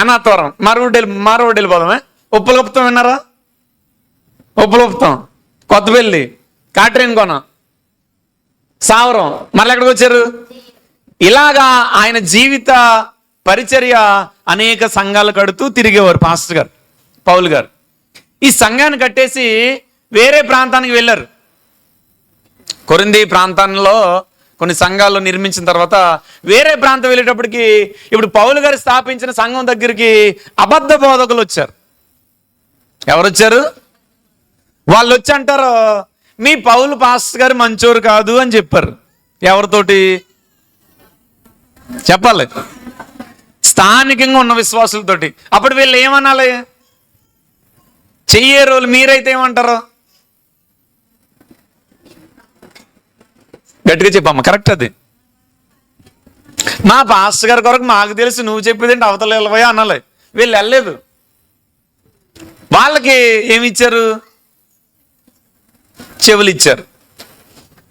అనాథవరం, మారవడ్డీ వెళ్ళిపోదామే. ఉప్పులగుప్తం విన్నారా? ఉప్పులగుప్తం, కొత్తపల్లి, కాట్రేనికోన, సావరం, మళ్ళీ ఎక్కడికి వచ్చారు? ఇలాగా ఆయన జీవిత పరిచర్య అనేక సంఘాలు కడుతూ తిరిగేవారు పాస్టర్ గారు, పౌలు గారు. ఈ సంఘాన్ని కట్టేసి వేరే ప్రాంతానికి వెళ్ళారు. కొరింథీ ప్రాంతంలో కొన్ని సంఘాలు నిర్మించిన తర్వాత వేరే ప్రాంతం వెళ్ళేటప్పటికి ఇప్పుడు పౌలు గారు స్థాపించిన సంఘం దగ్గరికి అబద్ధ బోధకులు వచ్చారు. ఎవరు వచ్చారు? వాళ్ళు వచ్చి అంటారు, మీ పౌలు పాస్టర్ గారు మంచోరు కాదు అని చెప్పారు. ఎవరితోటి చెప్పాలి? స్థానికంగా ఉన్న విశ్వాసులతోటి. అప్పుడు వీళ్ళు ఏమనాలి? చెయ్యే రోజులు మీరైతే ఏమంటారు? గట్టిగా చెప్పమ్మా, కరెక్ట్. అది మా పాస్టర్ గారి కొరకు మాకు తెలుసు, నువ్వు చెప్పేది ఏంటి అవతల వెళ్ళబోయా అనాలి. వీళ్ళు వెళ్ళలేదు. వాళ్ళకి ఏమి ఇచ్చారు? చెవులు ఇచ్చారు.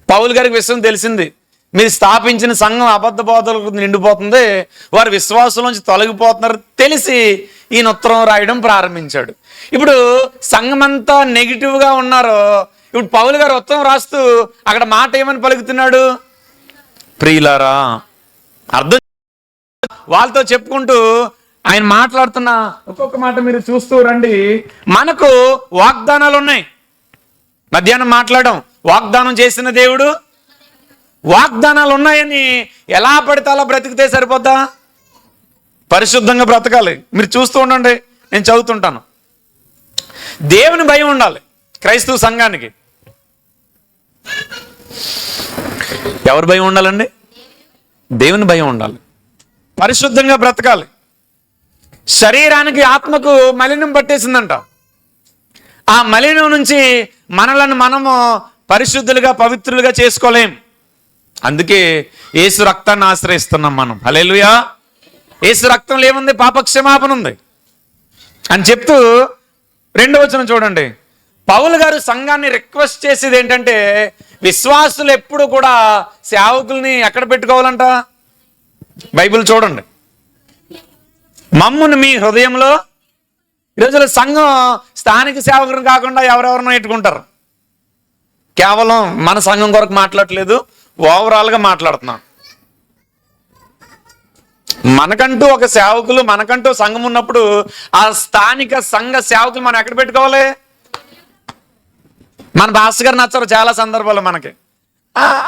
పౌలు గారికి విషయం తెలిసింది, మీరు స్థాపించిన సంఘం అబద్ధ బోధలకు నిండిపోతుంది, వారు విశ్వాసం నుంచి తొలగిపోతున్నారు తెలిసి ఈయన ఉత్తరం రాయడం ప్రారంభించాడు. ఇప్పుడు సంఘం అంతా నెగిటివ్గా ఉన్నారు. ఇప్పుడు పౌలు గారు ఉత్తరం రాస్తూ అక్కడ మాట ఏమని పలుకుతున్నాడు? ప్రియులారా. అర్థం వాళ్ళతో చెప్పుకుంటూ ఆయన మాట్లాడుతున్న ఒక్కొక్క మాట మీరు చూస్తూ రండి. మనకు వాగ్దానాలు ఉన్నాయి. మధ్యాహ్నం మాట్లాడడం, వాగ్దానం చేసిన దేవుడు. వాగ్దానాలు ఉన్నాయని ఎలా పడితే అలా బ్రతికితే సరిపోద్దా? పరిశుద్ధంగా బ్రతకాలి. మీరు చూస్తూ ఉండండి, నేను చదువుతుంటాను. దేవుని భయం ఉండాలి క్రైస్తవ సంఘానికి. ఎవరి భయం ఉండాలండి? దేవుని భయం ఉండాలి. పరిశుద్ధంగా బ్రతకాలి. శరీరానికి ఆత్మకు మలినం పట్టేసిందంట. ఆ మలినం నుంచి మనలను మనము పరిశుద్ధులుగా పవిత్రులుగా చేసుకోలేం. అందుకే యేసు రక్తాన్ని ఆశ్రయిస్తున్నాం మనం. హల్లెలూయా. యేసు రక్తంలో ఏముంది? పాపక్షమాపణ ఉంది అని చెప్తూ 2వ వచనం చూడండి. పౌలు గారు సంఘాన్ని రిక్వెస్ట్ చేసేది ఏంటంటే, విశ్వాసులు ఎప్పుడు కూడా సేవకుల్ని ఎక్కడ పెట్టుకోవాలంట? బైబిల్ చూడండి. మమ్మును మీ హృదయంలో. ఈరోజు సంఘం స్థానిక సేవకులు కాకుండా ఎవరెవరినో పెట్టుకుంటారు. కేవలం మన సంఘం కొరకు మాట్లాడట్లేదు, ఓవరాల్గా మాట్లాడుతున్నాం. మనకంటూ ఒక సేవకులు, మనకంటూ సంఘం ఉన్నప్పుడు ఆ స్థానిక సంఘ సేవకులు మనం ఎక్కడ పెట్టుకోవాలి? మన పాస్టర్ గారు నచ్చరు చాలా సందర్భాలు మనకి.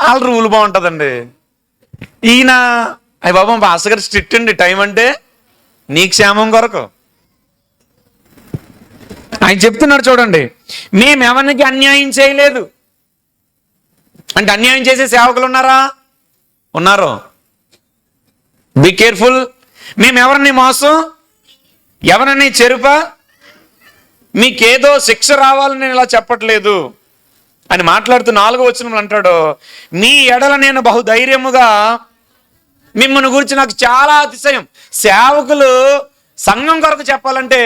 వాళ్ళ రూల్ బాగుంటుందండి. ఈయన అయ్య బాబా పాస్టర్ గారు స్ట్రిక్ట్ అండి, టైం అంటే నీ క్షేమం కొరకు. ఆయన చెప్తున్నాడు చూడండి, మేమెవరికి అన్యాయం చేయలేదు అంటే అన్యాయం చేసే సేవకులు ఉన్నారా? ఉన్నారు. Be careful. మేమెవరిని మోసం, ఎవరిని చెరుప, మీకేదో శిక్ష రావాలని నేను ఇలా చెప్పట్లేదు అని మాట్లాడుతూ 4వ వచనంలో అంటాడు, మీ ఎడల నేను బహుధైర్యముగా మిమ్మల్ని గురించి నాకు చాలా అతిశయం. సేవకులు సంఘం కొరకు చెప్పాలంటే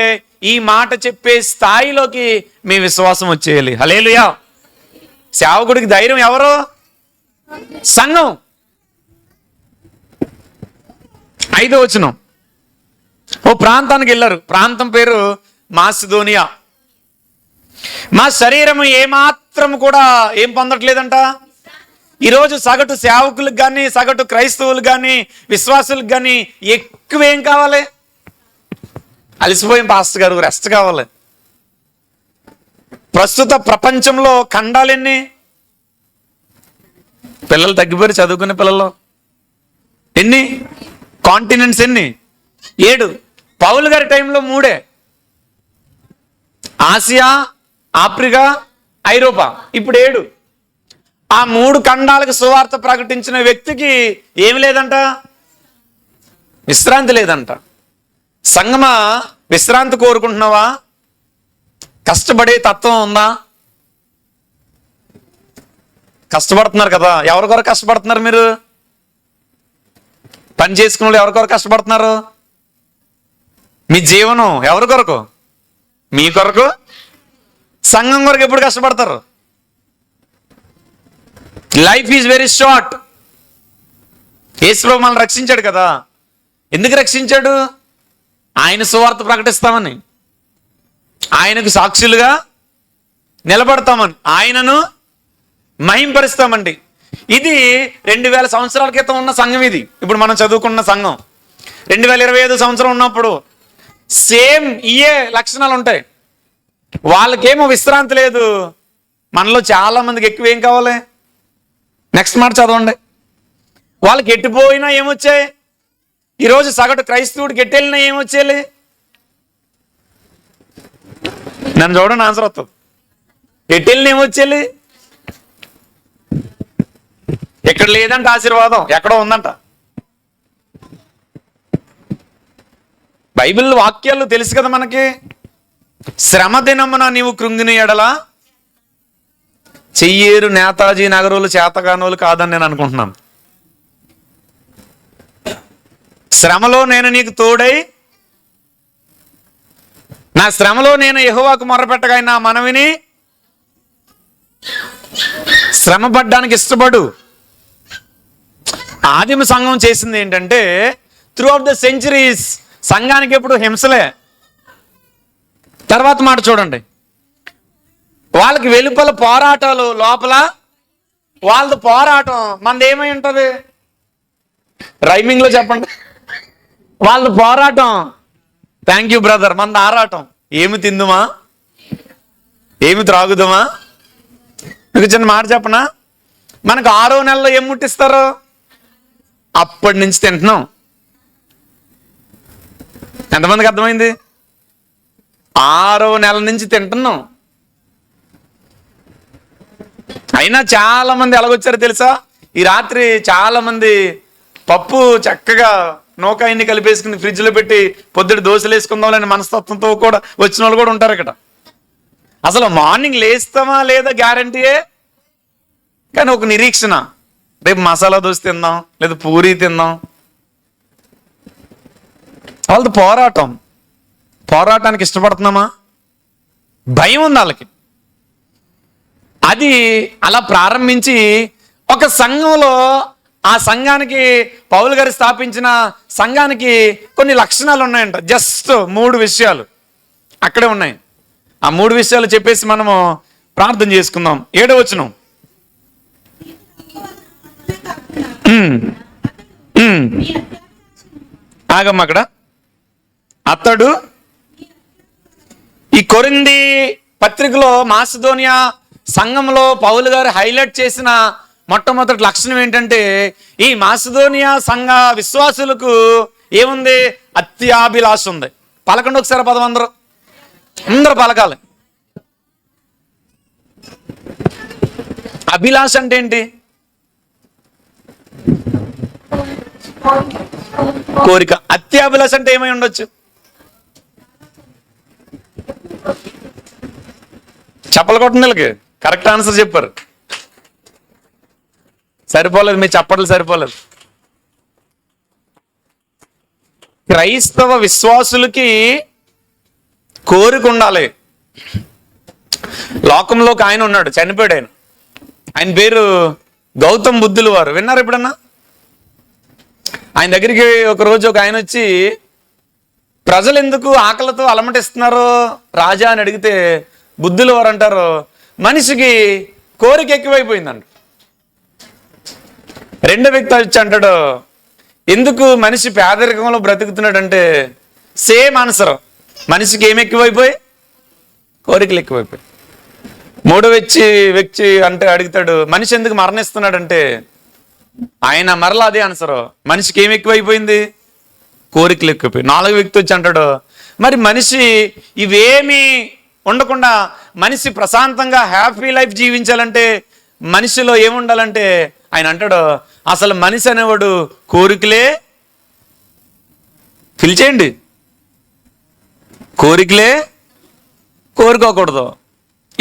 ఈ మాట చెప్పే స్థాయిలోకి మీ విశ్వాసం వచ్చేయాలి. హల్లెలూయా. సేవకుడికి ధైర్యం ఎవరు? సంఘం. 5వ వచనం. ఓ ప్రాంతానికి వెళ్ళారు. ప్రాంతం పేరు మాసిదోనియా. మా శరీరం ఏమాత్రం కూడా ఏం పొందట్లేదంట. ఈరోజు సగటు సేవకులకు కానీ, సగటు క్రైస్తవులకు కానీ, విశ్వాసులకు కానీ ఎక్కువ ఏం కావాలి? అలసిపోయిన పాస్టర్ గారు రెస్ట్ కావాలి. ప్రస్తుత ప్రపంచంలో ఖండాలు ఎన్ని? పిల్లలు తగ్గిపోయారు, చదువుకునే పిల్లలు ఎన్ని? కాంటినెంట్స్ ఎన్ని? 7. పౌలు గారి టైంలో 3. ఆసియా, ఆఫ్రికా, ఐరోపా. ఇప్పుడు 7. ఆ 3 ఖండాలకు సువార్త ప్రకటించిన వ్యక్తికి ఏమి లేదంట? విశ్రాంతి లేదంట. సంగమా, విశ్రాంతి కోరుకుంటున్నావా? కష్టపడే తత్వం ఉందా? కష్టపడుతున్నారు కదా. ఎవరి కొరకు కష్టపడుతున్నారు? మీరు పని చేసుకున్న వాళ్ళు ఎవరి కొరకు కష్టపడుతున్నారు? మీ జీవనం ఎవరి కొరకు? మీ కొరకు. సంఘం కొరకు ఎప్పుడు కష్టపడతారు? Life is very short. యేసు ప్రభువు మనల్ని రక్షించాడు కదా. ఎందుకు రక్షించాడు? ఆయన సువార్త ప్రకటిస్తామని, ఆయనకు సాక్షులుగా నిలబడతామని, ఆయనను మహింపరుస్తామండి. ఇది 2000 సంవత్సరాల క్రితం ఉన్న సంఘం. ఇది ఇప్పుడు మనం చదువుకున్న సంఘం 2025 సంవత్సరం ఉన్నప్పుడు సేమ్ ఇయే లక్షణాలు ఉంటాయి. వాళ్ళకేమో విశ్రాంతి లేదు, మనలో చాలా మందికి ఎక్కువ ఏం కావాలి? నెక్స్ట్ మాట చదవండి. వాళ్ళకి ఎట్టిపోయినా ఏమొచ్చాయి? ఈరోజు సగటు క్రైస్తవుడికి ఎట్టెళ్ళినా ఏమొచ్చేయాలి? నన్ను చూడండి, ఆన్సర్ వస్తుంది. ఎట్టెళ్ళిన ఏమొచ్చేయాలి? ఎక్కడ లేదంట ఆశీర్వాదం, ఎక్కడో ఉందంట. బైబిల్ వాక్యాలు తెలుసు కదా మనకి. శ్రమ దినమున నీవు కృంగిన ఎడల చెయ్యేరు నేతాజీ నగరులు చేతగానోలు కాదని నేను అనుకుంటున్నాను. శ్రమలో నేను నీకు తోడై, నా శ్రమలో నేను యెహోవాకు మొర్రపెట్టగా నా మనవిని, శ్రమ పడ్డానికి ఇష్టపడు. ఆదిమ సంఘం చేసింది ఏంటంటే త్రూ అవుట్ ద సెంచరీస్ సంఘానికి ఎప్పుడు హింసలే. తర్వాత మాట చూడండి, వాళ్ళకి వెలుపల పోరాటాలు, లోపల వాళ్ళది పోరాటం. మనది ఏమై ఉంటుంది? రైమింగ్లో చెప్పండి. వాళ్ళది పోరాటం. Thank you brother. మనది ఆరాటం. ఏమి తిందుమా, ఏమి త్రాగుదామా? మీకు చిన్న మాట చెప్పనా? మనకు 6వ నెలలో ఏం ముట్టిస్తారు? అప్పటి నుంచి తింటున్నాం. ఎంతమందికి అర్థమైంది? 6వ నెల నుంచి తింటున్నాం. అయినా చాలా మంది ఎలాగొచ్చారో తెలుసా? ఈ రాత్రి చాలా మంది పప్పు చక్కగా నూకాయిని కలిపేసుకుని ఫ్రిడ్జ్లో పెట్టి పొద్దుడు దోశలు వేసుకుందాంలేని మనస్తత్వంతో కూడా వచ్చిన వాళ్ళు కూడా ఉంటారు ఇక్కడ. అసలు మార్నింగ్ లేస్తామా లేదా గ్యారంటీయే, కానీ ఒక నిరీక్షణ, రేపు మసాలా దోశ తిందాం లేదా పూరి తిందాం. వాళ్ళది పోరాటం. పోరాటానికి ఇష్టపడుతున్నామా? భయం ఉంది వాళ్ళకి. అది అలా ప్రారంభించి ఒక సంఘంలో, ఆ సంఘానికి పౌలు గారు స్థాపించిన సంఘానికి కొన్ని లక్షణాలు ఉన్నాయంట. జస్ట్ 3 విషయాలు అక్కడే ఉన్నాయి. ఆ 3 విషయాలు చెప్పేసి మనము ప్రార్థన చేసుకుందాం. 7వ వచనం. ఆగమ్మ అక్కడ. అతడు ఈ కొరింథీ పత్రికలో మాసిదోనియా సంఘంలో పౌలు గారు హైలైట్ చేసిన మొట్టమొదటి లక్షణం ఏంటంటే, ఈ మాసిదోనియా సంఘ విశ్వాసులకు ఏముంది? అత్యాభిలాష ఉంది. పలకండి ఒకసారి పదం అందరూ పలకాలి. అభిలాష అంటే ఏంటి? కోరిక. అత్యాభిలాష అంటే ఏమై ఉండొచ్చు? చప్పలు కొట్టండి. కరెక్ట్ ఆన్సర్ చెప్పారు. సరిపోలేదు, మీ చప్పట్లు సరిపోలేదు. క్రైస్తవ విశ్వాసులకి కోరిక ఉండాలి. లోకంలో ఒక ఆయన ఉన్నాడు, చనిపోయాడు. ఆయన పేరు గౌతమ్ బుద్ధులు వారు. విన్నారు ఎప్పుడన్నా? ఆయన దగ్గరికి ఒకరోజు ఒక ఆయన వచ్చి, ప్రజలు ఎందుకు ఆకలితో అలమటిస్తున్నారు రాజా అని అడిగితే, బుద్ధులు వారు అంటారు, మనిషికి కోరిక ఎక్కువైపోయిందంట. రెండో వ్యక్తి వచ్చి అంటాడు, ఎందుకు మనిషి పేదరికంలో బ్రతుకుతున్నాడంటే, సేమ్ ఆన్సర్. మనిషికి ఏమి ఎక్కువైపోయి? కోరికలు ఎక్కువైపోయి. మూడో వ్యక్తి అంటే అడుగుతాడు, మనిషి ఎందుకు మరణిస్తున్నాడంటే, ఆయన మరలా అదే ఆన్సర్. మనిషికి ఏమి ఎక్కువైపోయింది? కోరికలు ఎక్కువైపోయి. 4వ వ్యక్తి వచ్చి అంటాడు, మరి మనిషి ఇవేమి ఉండకుండా మనిషి ప్రశాంతంగా హ్యాపీ లైఫ్ జీవించాలంటే మనిషిలో ఏముండాలంటే, ఆయన అంటాడు, అసలు మనిషి అనేవాడు కోరికలే, పిలిచేయండి, కోరికలే కోరుకోకూడదు.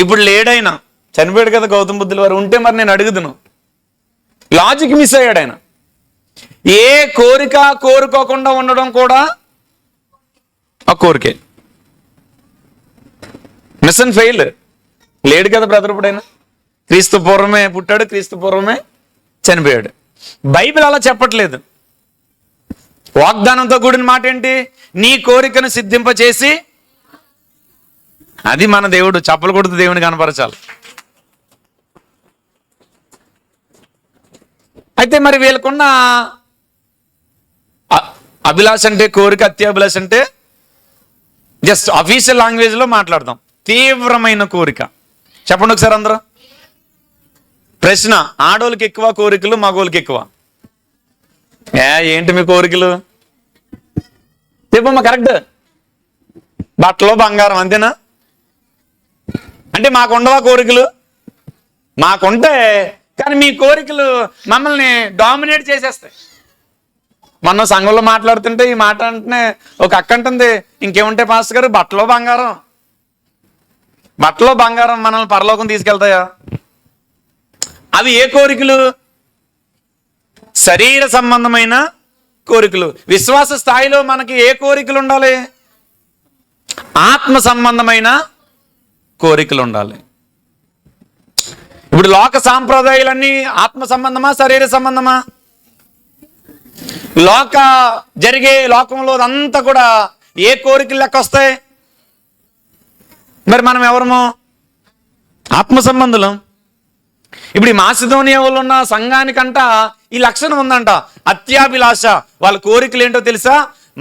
ఇప్పుడు లేడైనా, చనిపోయాడు కదా గౌతమ్ బుద్ధుల వారు. ఉంటే మరి నేను అడుగుదును, లాజిక్ మిస్ అయ్యాడు ఆయన. ఏ కోరిక కోరుకోకుండా ఉండడం కూడా ఆ కోరికే. Miss and fail. లేడు కదా బ్రదర్. ఇప్పుడైనా క్రీస్తు పూర్వమే పుట్టాడు, క్రీస్తు పూర్వమే చనిపోయాడు. బైబిల్ అలా చెప్పట్లేదు. వాగ్దానంతో కూడిన మాట ఏంటి? నీ కోరికను సిద్ధింపచేసి, అది మన దేవుడు. చప్పలు కొడుతూ దేవుని కనపరచాలి. అయితే మరి వీళ్ళకున్న అభిలాష అంటే, కోరిక, అత్యాభిలాష అంటే జస్ట్ అఫీషియల్ లాంగ్వేజ్లో మాట్లాడదాం, తీవ్రమైన కోరిక. చెప్పండి ఒకసారి అందరూ. ప్రశ్న, ఆడోళ్ళకి ఎక్కువ కోరికలు, మగోళ్ళకి ఎక్కువ? ఏంటి మీ కోరికలు? చెప్పమ్మా, కరెక్ట్. బట్టలో బంగారం, అంతేనా? అంటే మాకుండవా కోరికలు? మాకుంటే, కానీ మీ కోరికలు మమ్మల్ని డామినేట్ చేసేస్తాయి. మొన్న సంఘంలో మాట్లాడుతుంటే ఈ మాట అంటే ఒక అక్క అంటుంది, ఇంకేముంటే పాస్టర్ గారు, బట్టలో బంగారం. బట్టలో బంగారం మనల్ని పరలోకం తీసుకెళ్తాయా? అవి ఏ కోరికలు? శరీర సంబంధమైన కోరికలు. విశ్వాస స్థాయిలో మనకి ఏ కోరికలు ఉండాలి? ఆత్మ సంబంధమైన కోరికలు ఉండాలి. ఇప్పుడు లోక సాంప్రదాయాలన్నీ ఆత్మ సంబంధమా, శరీర సంబంధమా? లోకంలో అంతా కూడా ఏ కోరికలు లెక్క వస్తాయి? మరి మనం ఎవరము? ఆత్మ సంబంధులం. ఇప్పుడు ఈ మాసిదోనియాలో ఉన్న సంఘానికంట ఈ లక్షణం ఉందంట, అత్యాభిలాష. వాళ్ళ కోరికలు ఏంటో తెలుసా?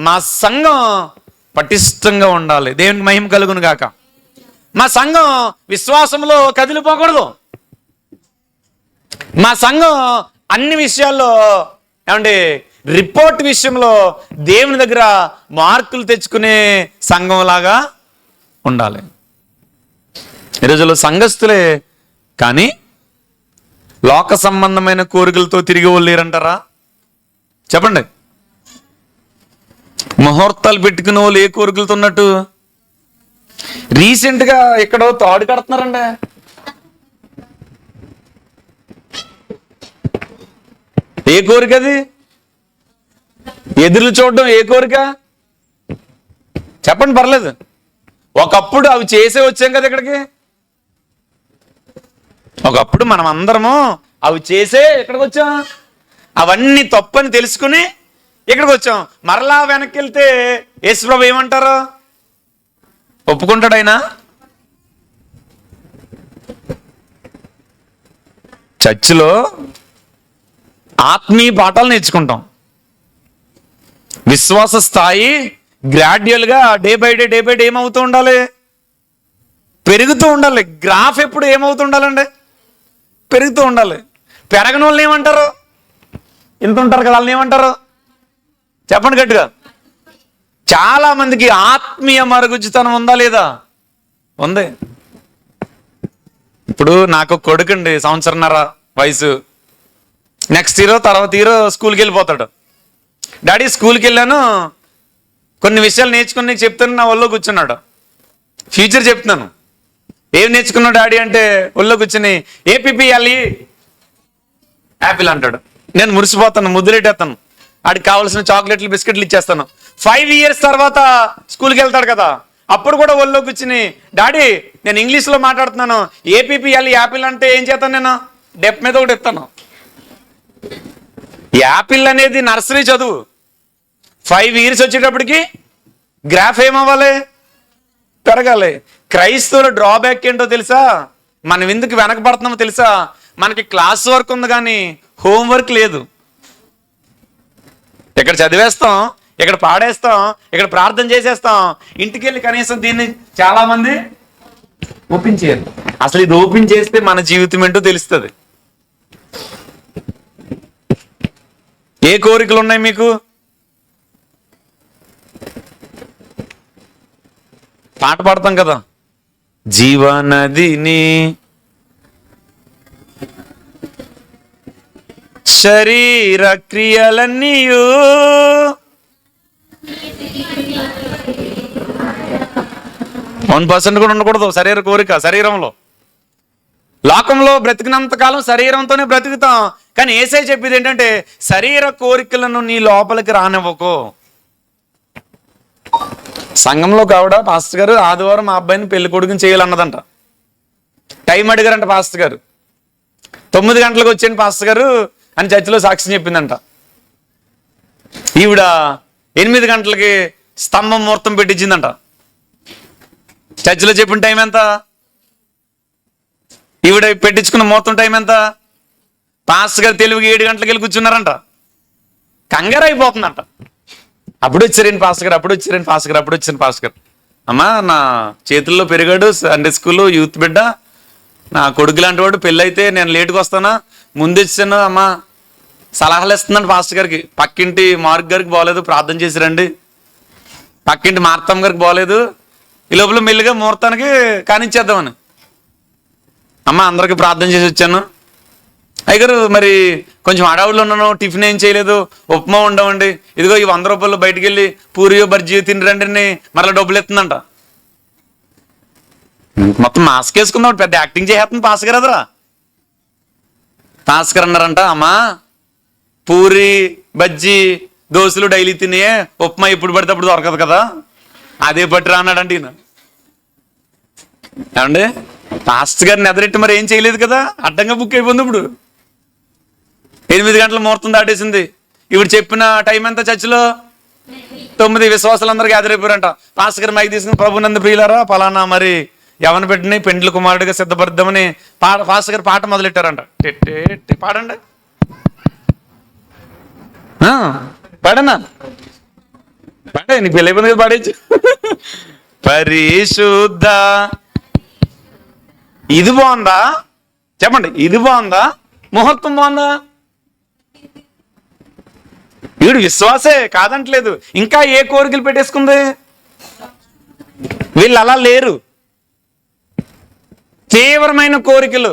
మా సంఘం పటిష్టంగా ఉండాలి, దేవునికి మహిమ కలుగును గాక. మా సంఘం విశ్వాసంలో కదిలిపోకూడదు. మా సంఘం అన్ని విషయాల్లో ఏమంటే రిపోర్ట్ విషయంలో దేవుని దగ్గర మార్కులు తెచ్చుకునే సంఘంలాగా ఉండాలి. ఈ రోజుల్లో సంఘస్థులే కానీ లోక సంబంధమైన కోరికలతో తిరిగి వాళ్ళేరంటారా? చెప్పండి. ముహూర్తాలు పెట్టుకునే వాళ్ళు ఏ కోరికలతో ఉన్నట్టు? రీసెంట్గా ఎక్కడో తాడు కడుతున్నారండి. ఏ కోరిక అది? ఎదురు చూడడం ఏ కోరిక? చెప్పండి, పర్లేదు. ఒకప్పుడు అవి చేసే వచ్చాం కదా ఇక్కడికి. ఒకప్పుడు మనం అందరము అవి చేసే ఇక్కడికి వచ్చాం. అవన్నీ తప్పని తెలుసుకుని ఇక్కడికి వచ్చాం. మరలా వెనక్కి వెళ్తే యేసుప్రభు ఏమంటారు? ఒప్పుకుంటాడు ఆయన? చర్చిలో ఆత్మీయ పాఠాలు నేర్చుకుంటాం. విశ్వాస స్థాయి గ్రాడ్యువల్గా డే బై డే ఏమవుతూ ఉండాలి? పెరుగుతూ ఉండాలి. గ్రాఫ్ ఎప్పుడు ఏమవుతూ ఉండాలండి? పెరుగుతూ ఉండాలి. పెరగని వాళ్ళని ఏమంటారు? ఇంత ఉంటారు కదా, వాళ్ళని ఏమంటారు? చెప్పండి గట్టిగా. చాలా మందికి ఆత్మీయ మరుగుజ్జుతనం ఉందా లేదా? ఉంది. ఇప్పుడు నాకు కొడుకండి, సంవత్సరన్నర వయసు. నెక్స్ట్ తర్వాత ఇయర్ స్కూల్కి వెళ్ళిపోతాడు. డాడీ స్కూల్కి వెళ్ళాను, కొన్ని విషయాలు నేర్చుకుని నీకు చెప్తాను, నా ఒళ్ళో కూర్చున్నాడు. ఫ్యూచర్ చెప్తున్నాను. ఏం నేర్చుకున్నావు డాడీ అంటే ఒళ్ళో కూర్చుని APPLE యాపిల్ అంటాడు. నేను మురిసిపోతాను, ముద్దులెట్టేస్తాను. ఆడికి కావాల్సిన చాక్లెట్లు, బిస్కెట్లు ఇచ్చేస్తాను. 5 years తర్వాత స్కూల్కి వెళ్తాడు కదా, అప్పుడు కూడా ఒళ్ళో కూర్చుని డాడీ నేను ఇంగ్లీష్లో మాట్లాడుతున్నాను, APPLE యాపిల్ అంటే ఏం చేస్తాను? నేను డెప్ మీద ఒకటి ఎత్తాను. యాపిల్ అనేది నర్సరీ చదువు. 5 years వచ్చేటప్పటికి గ్రాఫ్ ఏమవ్వాలి? పెరగాలి. క్రైస్తవుల డ్రాబ్యాక్ ఏంటో తెలుసా? మనం ఎందుకు వెనకబడుతున్నామో తెలుసా? మనకి క్లాస్ వర్క్ ఉంది కానీ హోంవర్క్ లేదు. ఇక్కడ చదివేస్తాం, ఇక్కడ పాడేస్తాం, ఇక్కడ ప్రార్థన చేసేస్తాం, ఇంటికి వెళ్ళి కనీసం దీన్ని చాలా మంది ఓపెన్ చేయరు. అసలు ఇది ఓపెన్ చేస్తే మన జీవితం ఏంటో తెలుస్తుంది. ఏ కోరికలు ఉన్నాయి మీకు? పాట పాడతాం కదా, జీవనదిని శరీర క్రియలన్నీయు 1% కూడా ఉండకూడదు శరీర కోరిక శరీరంలో. లోకంలో బ్రతికినంత కాలం శరీరంతోనే బ్రతుకుతాం. కానీ యేసయ్య చెప్పేది ఏంటంటే శరీర కోరికలను నీ లోపలికి రానివ్వకు. సంఘంలో కావడా పాస్టర్ గారు ఆదివారం మా అబ్బాయిని పెళ్లి కొడుకుని చేయాలన్నదంట. టైం అడిగారంట పాస్టర్ గారు. 9 గంటలకు వచ్చాను పాస్టర్ గారు అని చర్చిలో సాక్ష్యం చెప్పిందంట. ఈవిడ 8 గంటలకి స్తంభం ముహూర్తం పెట్టించిందంట. చర్చిలో చెప్పిన టైం ఎంత? ఈవిడ పెట్టించుకున్న ముహూర్తం టైం ఎంత? పాస్టర్ గారు తెలివిగా 7 గంటలకు వెళ్ళి కూర్చున్నారంట. కంగారు అయిపోతుందంట. అప్పుడు వచ్చారండి పాస్టర్ గారు, అప్పుడు వచ్చారండి పాస్టర్ గారు, అప్పుడు వచ్చాను పాస్టర్ గారు. అమ్మా, నా చేతుల్లో పెరిగాడు, సండే స్కూల్ యూత్ బిడ్డ, నా కొడుకు లాంటి వాడు, పెళ్ళైతే నేను లేటుగా వస్తానా, ముందు వచ్చాను. అమ్మా సలహాలు ఇస్తుందండి పాస్టర్ గారికి. పక్కింటి మార్క్ గారికి బాగోలేదు, ప్రార్థన చేసి రండి. పక్కింటి మార్తమ్మ గారికి బాగోలేదు, ఈ లోపల మెల్లిగా ముహూర్తానికి కానిచ్చేద్దామని. అమ్మ అందరికి ప్రార్థన చేసి వచ్చాను. అయ్యగారు మరి కొంచెం అడవుల్లో ఉన్నాను, టిఫిన్ ఏం చేయలేదు, ఉప్మా ఉండవండి, ఇదిగో ఈ 100 రూపాయలు బయటికి వెళ్ళి పూరియో బజ్జీ తినరండి మరలా డబ్బులు ఎత్తుందంట. మొత్తం మాస్క్ వేసుకుందాం, పెద్ద యాక్టింగ్ చేసేస్తుంది పాస్టర్ గారు. అదరా పాస్టర్ గారు అన్నారంట, అమ్మా పూరి బజ్జీ దోశలు డైలీ తినే, ఉప్మా ఇప్పుడు పడితే అప్పుడు దొరకదు కదా, అదే పట్టురా అన్నాడంట ఈయన. ఏమండి, పాస్టర్ గారిని ఎదరెట్టి మరి ఏం చేయలేదు కదా, అడ్డంగా బుక్ అయిపోయింది. ఇప్పుడు 8 గంటల ముహూర్తం దాటేసింది. ఇప్పుడు చెప్పిన టైం ఎంత చర్చిలో? 9. విశ్వాసాలందరికీ ఎదురైపోయారంట. పాస్టర్ గారు మైక్ తీసుకుని, ప్రభునందు ప్రియులారా, పలానా మరి యవన బిడ్డని పెండ్లి కుమారుడిగా సిద్ధపడదామని పాస్టర్ గారు పాట మొదలెట్టారంట. పాడండి, పాడన్నా, పాడే, నీకు పెళ్ళి అయిపోయింది కదా, పాడేచ్చు. పరిశుద్ధ, ఇది బాగుందా చెప్పండి, ఇది బాగుందా, ముహూర్తం బాగుందా? వీడు విశ్వాసే కాదంటలేదు, ఇంకా ఏ కోరికలు పెట్టేసుకుంది? వీళ్ళు అలా లేరు, తీవ్రమైన కోరికలు.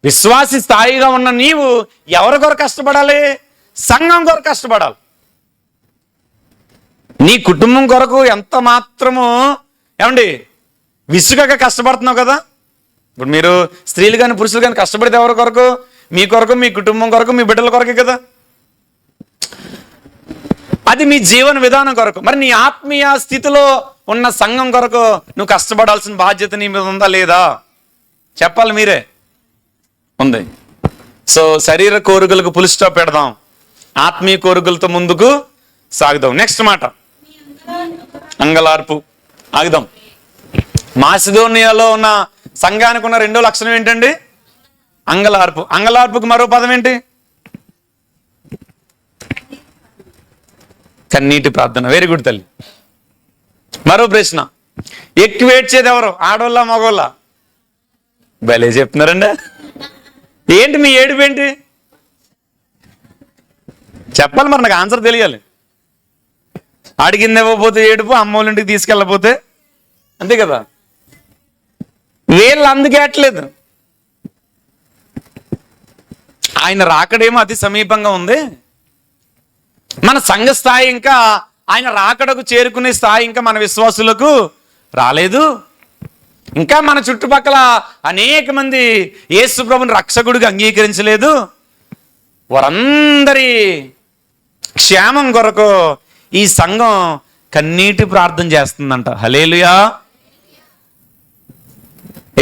విశ్వాసి స్థాయిగా ఉన్న నీవు ఎవరి కొరకు కష్టపడాలి? సంఘం కొరకు కష్టపడాలి. నీ కుటుంబం కొరకు ఎంత మాత్రము ఏమండి విసుగగా కష్టపడుతున్నావు కదా. ఇప్పుడు మీరు స్త్రీలు కానీ పురుషులు కానీ కష్టపడితే ఎవరి కొరకు? మీ కొరకు, మీ కుటుంబం కొరకు, మీ బిడ్డల కొరకే కదా. అది మీ జీవన విధానం కొరకు. మరి నీ ఆత్మీయ స్థితిలో ఉన్న సంఘం కొరకు నువ్వు కష్టపడాల్సిన బాధ్యత నీ మీద ఉందా లేదా? చెప్పాలి మీరే. ఉంది. సో శరీర కోరికలకు ఫుల్ స్టాప్ పెడదాం, ఆత్మీయ కోరికలతో ముందుకు సాగుదాం. నెక్స్ట్ మాట, అంగలార్పు. ఆగుదాం. మాసిదోనియాలో ఉన్న సంఘానికి ఉన్న 2వ లక్షణం ఏంటండి? అంగలార్పు. అంగలార్పుకి మరో పదం ఏంటి? కన్నీటి ప్రార్థన. వెరీ గుడ్ తల్లి. మరో ప్రశ్న, ఎక్కువ ఏడ్చేది ఎవరు, ఆడోళ్ళ మగోళ్ళ? భలే చెప్తున్నారండి. ఏంటి మీ ఏడుపు ఏంటి చెప్పాలి, మరి నాకు ఆన్సర్ తెలియాలి. అడిగింది ఇవ్వకపోతే ఏడుపు, అమ్మోళ్ళ ఇంటికి తీసుకెళ్ళకపోతే, అంతే కదా. వీళ్ళు అందుకే అట్లేదు. ఆయన రాకడేమో అతి సమీపంగా ఉంది, మన సంఘ స్థాయి ఇంకా ఆయన రాకడకు చేరుకునే స్థాయి ఇంకా మన విశ్వాసులకు రాలేదు. ఇంకా మన చుట్టుపక్కల అనేక మంది యేసు ప్రభుని రక్షకుడిగా అంగీకరించలేదు. వారందరి క్షేమం కొరకు ఈ సంఘం కన్నీటి ప్రార్థన చేస్తుందంట. హల్లెలూయా.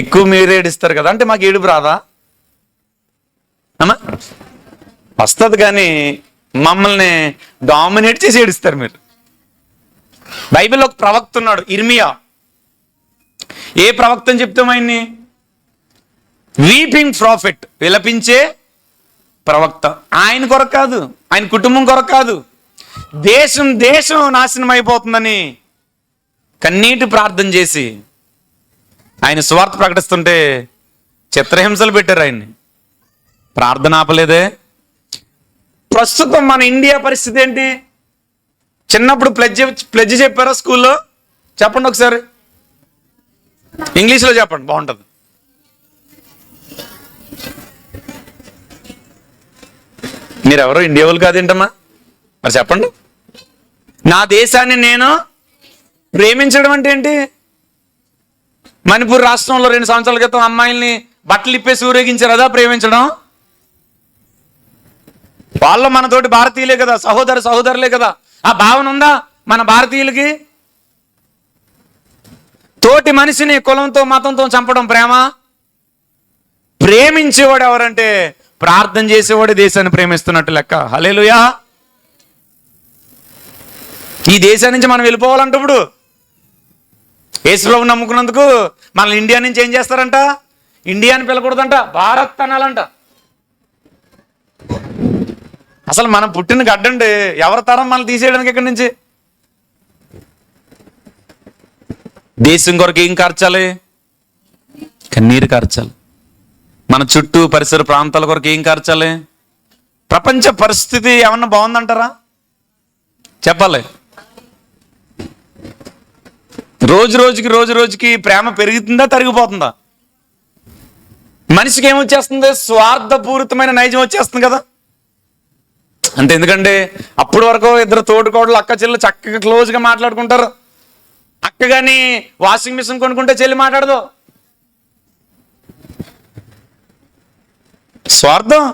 ఎక్కువ మీరు ఏడిస్తారు కదా, అంటే మాకు ఏడుపు రాదా అమ్మా? వస్తుంది, కానీ మమ్మల్ని డామినేట్ చేసి ఏడుస్తారు మీరు. బైబిల్లో ఒక ప్రవక్త ఉన్నాడు, ఇర్మియా. ఏ ప్రవక్త అని చెప్తాం ఆయన్ని? వీపింగ్ ప్రాఫిట్, విలపించే ప్రవక్త. ఆయన కొరకు కాదు, ఆయన కుటుంబం కొరకు కాదు, దేశం నాశనం అయిపోతుందని కన్నీటి ప్రార్థన చేసి ఆయన సువార్త ప్రకటిస్తుంటే చిత్రహింసలు పెట్టారు ఆయన్ని. ప్రార్థన ఆపలేదే. ప్రస్తుతం మన ఇండియా పరిస్థితి ఏంటి? చిన్నప్పుడు ప్లెడ్జ్ చెప్పారా స్కూల్లో? చెప్పండి ఒకసారి, ఇంగ్లీష్లో చెప్పండి, బాగుంటుంది. మీరెవరో ఇండియా వాళ్ళు కాదేంటమ్మా, మరి చెప్పండి. నా దేశాన్ని నేను ప్రేమించడం అంటే ఏంటి? మణిపూర్ రాష్ట్రంలో 2 సంవత్సరాల క్రితం అమ్మాయిల్ని బట్టలు ఇప్పేసి ఊరేగించారు, అదా ప్రేమించడం? వాళ్ళు మనతోటి భారతీయులే కదా, సహోదరులే కదా. ఆ భావన ఉందా మన భారతీయులకి? తోటి మనిషిని కులంతో మతంతో చంపడం ప్రేమ? ప్రేమించేవాడు ఎవరంటే ప్రార్థన చేసేవాడు దేశాన్ని ప్రేమిస్తున్నట్టు లెక్క. హల్లెలూయా. ఈ దేశం నుంచి మనం వెళ్ళిపోవాలంట. ఇప్పుడు యేసుప్రభుని నమ్ముకున్నందుకు మనల్ని ఇండియా నుంచి ఏం చేస్తారంట? ఇండియా అని పిలకూడదంట, భారత్ అనాలంట. అసలు మనం పుట్టిన గడ్డండి, ఎవరి తరం మనల్ని తీసేయడానికి ఇక్కడి నుంచి? దేశం కొరకు ఏం కార్చాలి? కన్నీరు కార్చాలి. మన చుట్టూ పరిసర ప్రాంతాల కొరకు ఏం కార్చాలి? ప్రపంచ పరిస్థితి ఏమన్నా బాగుందంటారా? చెప్పాలి. రోజు రోజుకి ప్రేమ పెరుగుతుందా తరిగిపోతుందా? మనిషికి ఏమొచ్చేస్తుంది? స్వార్థపూరితమైన నైజం వచ్చేస్తుంది కదా. అంతే. ఎందుకంటే అప్పటి వరకు ఇద్దరు తోటికోడలు అక్క చెల్లెలు చక్కగా క్లోజ్గా మాట్లాడుకుంటారు. అక్క కానీ వాషింగ్ మిషన్ కొనుక్కుంటే చెల్లి మాట్లాడదు. స్వార్థం.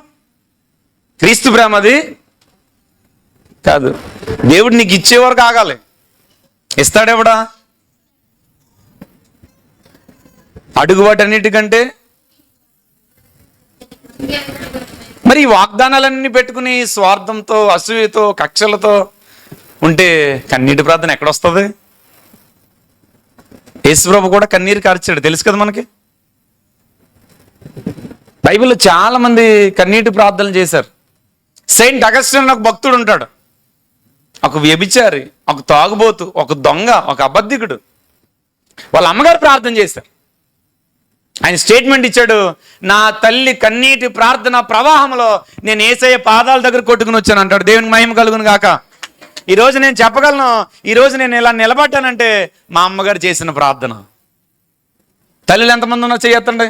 క్రీస్తు ప్రేమ అది కాదు. దేవుడు నీకు ఇచ్చే వరకు ఆగాలి. ఇస్తాడెవడా? అడుగువాటన్నిటికంటే. మరి ఈ వాగ్దానాలన్నీ పెట్టుకుని స్వార్థంతో, అసూయతో, కక్షలతో ఉంటే కన్నీటి ప్రార్థన ఎక్కడొస్తుంది? యేసుప్రభు కూడా కన్నీరు కార్చాడు, తెలుసు కదా మనకి. బైబిల్లో చాలా మంది కన్నీటి ప్రార్థనలు చేశారు. సెయింట్ అగస్టిన్ అని ఒక భక్తుడు ఉంటాడు. ఒక వ్యభిచారి, ఒక తాగుబోతు, ఒక దొంగ, ఒక అబద్ధికుడు. వాళ్ళ అమ్మగారు ప్రార్థన చేశారు. ఆయన స్టేట్మెంట్ ఇచ్చాడు, నా తల్లి కన్నీటి ప్రార్థన ప్రవాహంలో నేను యేసయ్య పాదాల దగ్గర కొట్టుకుని వచ్చాను అంటాడు. దేవునికి మహిమ కలుగును గాక. ఈరోజు నేను చెప్పగలను, ఈరోజు నేను ఇలా నిలబడ్డానంటే మా అమ్మగారు చేసిన ప్రార్థన. తల్లిలు ఎంతమంది ఉన్నా చేయొద్దండి.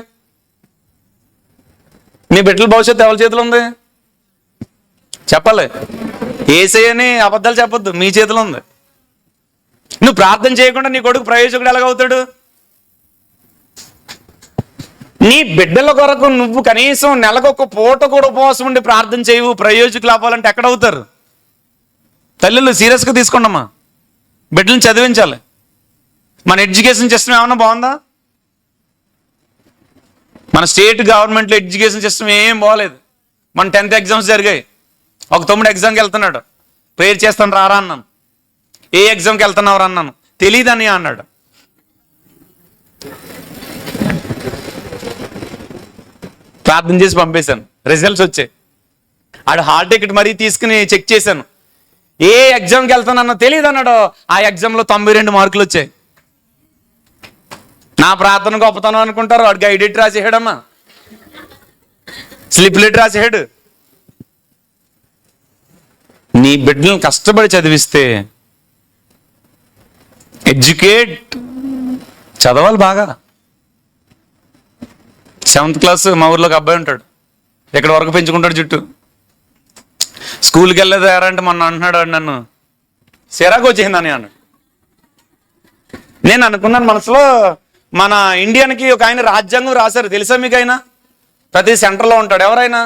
మీ బిడ్డల భవిష్యత్తు ఎవరి చేతిలో ఉంది? చెప్పాలి. యేసయ్యని అబద్ధాలు చెప్పొద్దు, మీ చేతిలో ఉంది. నువ్వు ప్రార్థన చేయకుండా నీ కొడుకు ప్రయోజకుడు ఎలాగవుతాడు? నీ బిడ్డల కొరకు నువ్వు కనీసం నెలకొక పూట కూడా ఉపవాసం ఉండి ప్రార్థన చేయవు, ప్రయోజకులు అవ్వాలంటే ఎక్కడవుతారు? తల్లులు సీరియస్గా తీసుకోండమ్మా. బిడ్డలను చదివించాలి. మన ఎడ్యుకేషన్ సిస్టమ్ ఏమన్నా బాగుందా? మన స్టేట్ గవర్నమెంట్లో ఎడ్యుకేషన్ సిస్టమ్ ఏం బాగలేదు. మన 10th ఎగ్జామ్స్ జరిగాయి. ఒక తమ్ముడు ఎగ్జామ్కి వెళ్తున్నాడు. ప్రేయర్ చేస్తాను రారా అన్నాను. ఏ ఎగ్జామ్కి వెళ్తున్నావు అన్నాను. తెలీదని అన్నాడు. ప్రార్థన చేసి పంపేశాను. రిజల్ట్స్ వచ్చాయి. ఆడు హాల్ టికెట్ మరీ తీసుకుని చెక్ చేశాను. ఏ ఎగ్జామ్కి వెళ్తానన్నా తెలియదు అన్నాడు. ఆ ఎగ్జామ్లో 92 మార్కులు వచ్చాయి. నా ప్రార్థన గొప్పతనం అనుకుంటారు. వాడు గైడెట్ రాసేసాడమ్మా, స్లిప్ లెట్ రాసేసాడు. నీ బిడ్డలను కష్టపడి చదివిస్తే, ఎడ్యుకేట్, చదవాలి బాగా. 7th క్లాస్ మా ఊర్లో ఒక అబ్బాయి ఉంటాడు. ఇక్కడ వరకు పెంచుకుంటాడు జుట్టు. స్కూల్కి వెళ్ళేది ఎవరంటే మొన్న అంటున్నాడు నన్ను, సిరాకు వచ్చేసిందని అన్నాడు. నేను అనుకున్నాను మనసులో, మన ఇండియన్కి ఒక ఆయన రాజ్యాంగం రాశారు, తెలుసా మీకు? ఆయన ప్రతి సెంటర్లో ఉంటాడు. ఎవరైనా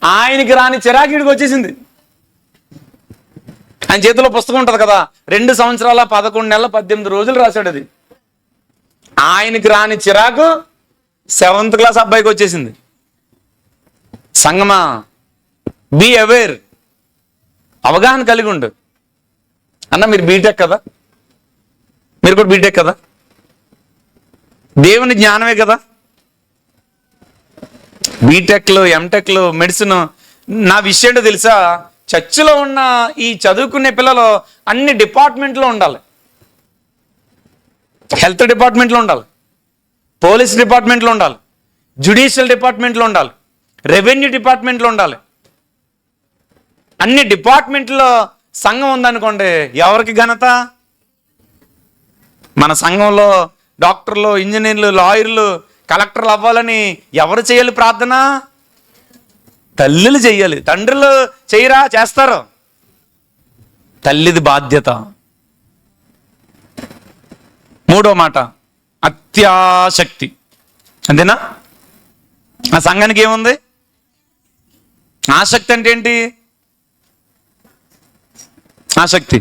ఆయనకి రాని చిరాకీడికి వచ్చేసింది. ఆయన చేతిలో పుస్తకం ఉంటుంది కదా, 2 సంవత్సరాల 11 నెలల 18 రోజులు రాశాడు అది. ఆయనకి రాని చిరాకు 7th క్లాస్ అబ్బాయికి వచ్చేసింది. సంగమా, బీ అవేర్, అవగాహన కలిగి ఉండు. అన్న మీరు బీటెక్ కదా, మీరు కూడా బీటెక్ కదా, దేవుని జ్ఞానమే కదా. బీటెక్లు, ఎంటెక్లు, మెడిసిన్. నా విషయం ఏంటో తెలుసా? చర్చిలో ఉన్న ఈ చదువుకునే పిల్లలు అన్ని డిపార్ట్మెంట్లో ఉండాలి. హెల్త్ డిపార్ట్మెంట్లో ఉండాలి, పోలీస్ డిపార్ట్మెంట్లో ఉండాలి, జ్యుడిషియల్ డిపార్ట్మెంట్లో ఉండాలి, రెవెన్యూ డిపార్ట్మెంట్లో ఉండాలి. అన్ని డిపార్ట్మెంట్లో సంఘం ఉందనుకోండి, ఎవరికి ఘనత? మన సంఘంలో డాక్టర్లు, ఇంజనీర్లు, లాయర్లు, కలెక్టర్లు అవ్వాలని ఎవరు చేయాలి ప్రార్థన? తల్లులు చెయ్యాలి. తండ్రులు చేయరా? చేస్తారు. తల్లిది బాధ్యత. 3వ మాట, అత్యాసక్తి. అంతేనా? ఆ సంఘానికి ఏముంది? ఆసక్తి అంటే ఏంటి? ఆసక్తి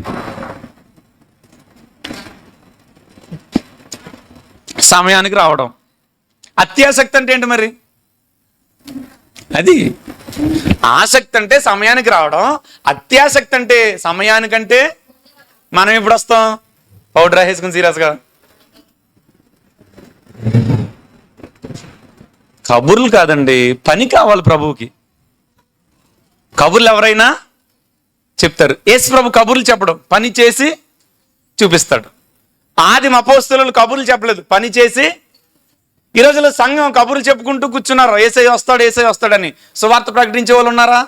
సమయానికి రావడం. అత్యాసక్తి అంటే ఏంటి మరి? అది ఆసక్తి అంటే సమయానికి రావడం, అత్యాసక్తి అంటే సమయానికంటే మనం ఎప్పుడు వస్తాం? పౌడర్ వేసుకుని సీరియస్గా. కబుర్లు కాదండి, పని కావాలి ప్రభువుకి. కబుర్లు ఎవరైనా చెప్తారు, యేసు ప్రభు కబుర్లు చెప్పడం, పని చేసి చూపిస్తాడు. ఆదిమ అపోస్తలులు కబుర్లు చెప్పలేదు, పని చేసి. ఈ రోజుల్లో సంఘం కబుర్లు చెప్పుకుంటూ కూర్చున్నారు, యేసయ్య వస్తాడు యేసయ్య వస్తాడని. సువార్త ప్రకటించే వాళ్ళు ఉన్నారా?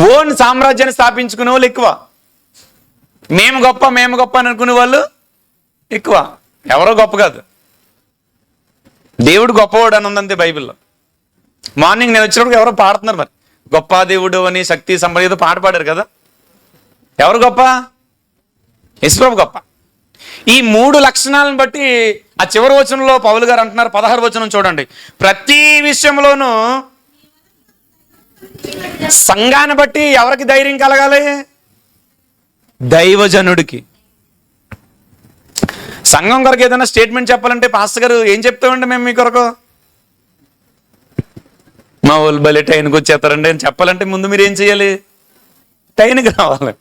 ఓన్ సామ్రాజ్యాన్ని స్థాపించుకునే వాళ్ళు ఎక్కువ. మేము గొప్ప అని అనుకునే వాళ్ళు ఎక్కువ. ఎవరో గొప్ప కాదు, దేవుడు గొప్పవాడు అని ఉందంతే బైబిల్లో. మార్నింగ్ నేను వచ్చినప్పుడు ఎవరో పాడుతున్నారు, మరి గొప్ప దేవుడు అని శక్తి సంపద ఏదో పాట పాడారు కదా. ఎవరు గొప్ప? యేసుప్రభు గొప్ప. ఈ 3 లక్షణాలను బట్టి ఆ చివరి వచనంలో పౌలు గారు అంటున్నారు, 16వ వచనం చూడండి. ప్రతి విషయంలోనూ సంఘాన్ని బట్టి ఎవరికి ధైర్యం కలగాలి? దైవజనుడికి. సంఘం కొరకు ఏదైనా స్టేట్మెంట్ చెప్పాలంటే పాస్టర్ గారు ఏం చెప్తామండి మేము మీ కొరకు? మా వాళ్ళు బలి టైంకి వచ్చేస్తారండి అని చెప్పాలంటే ముందు మీరు ఏం చేయాలి? టైంకి రావాలి.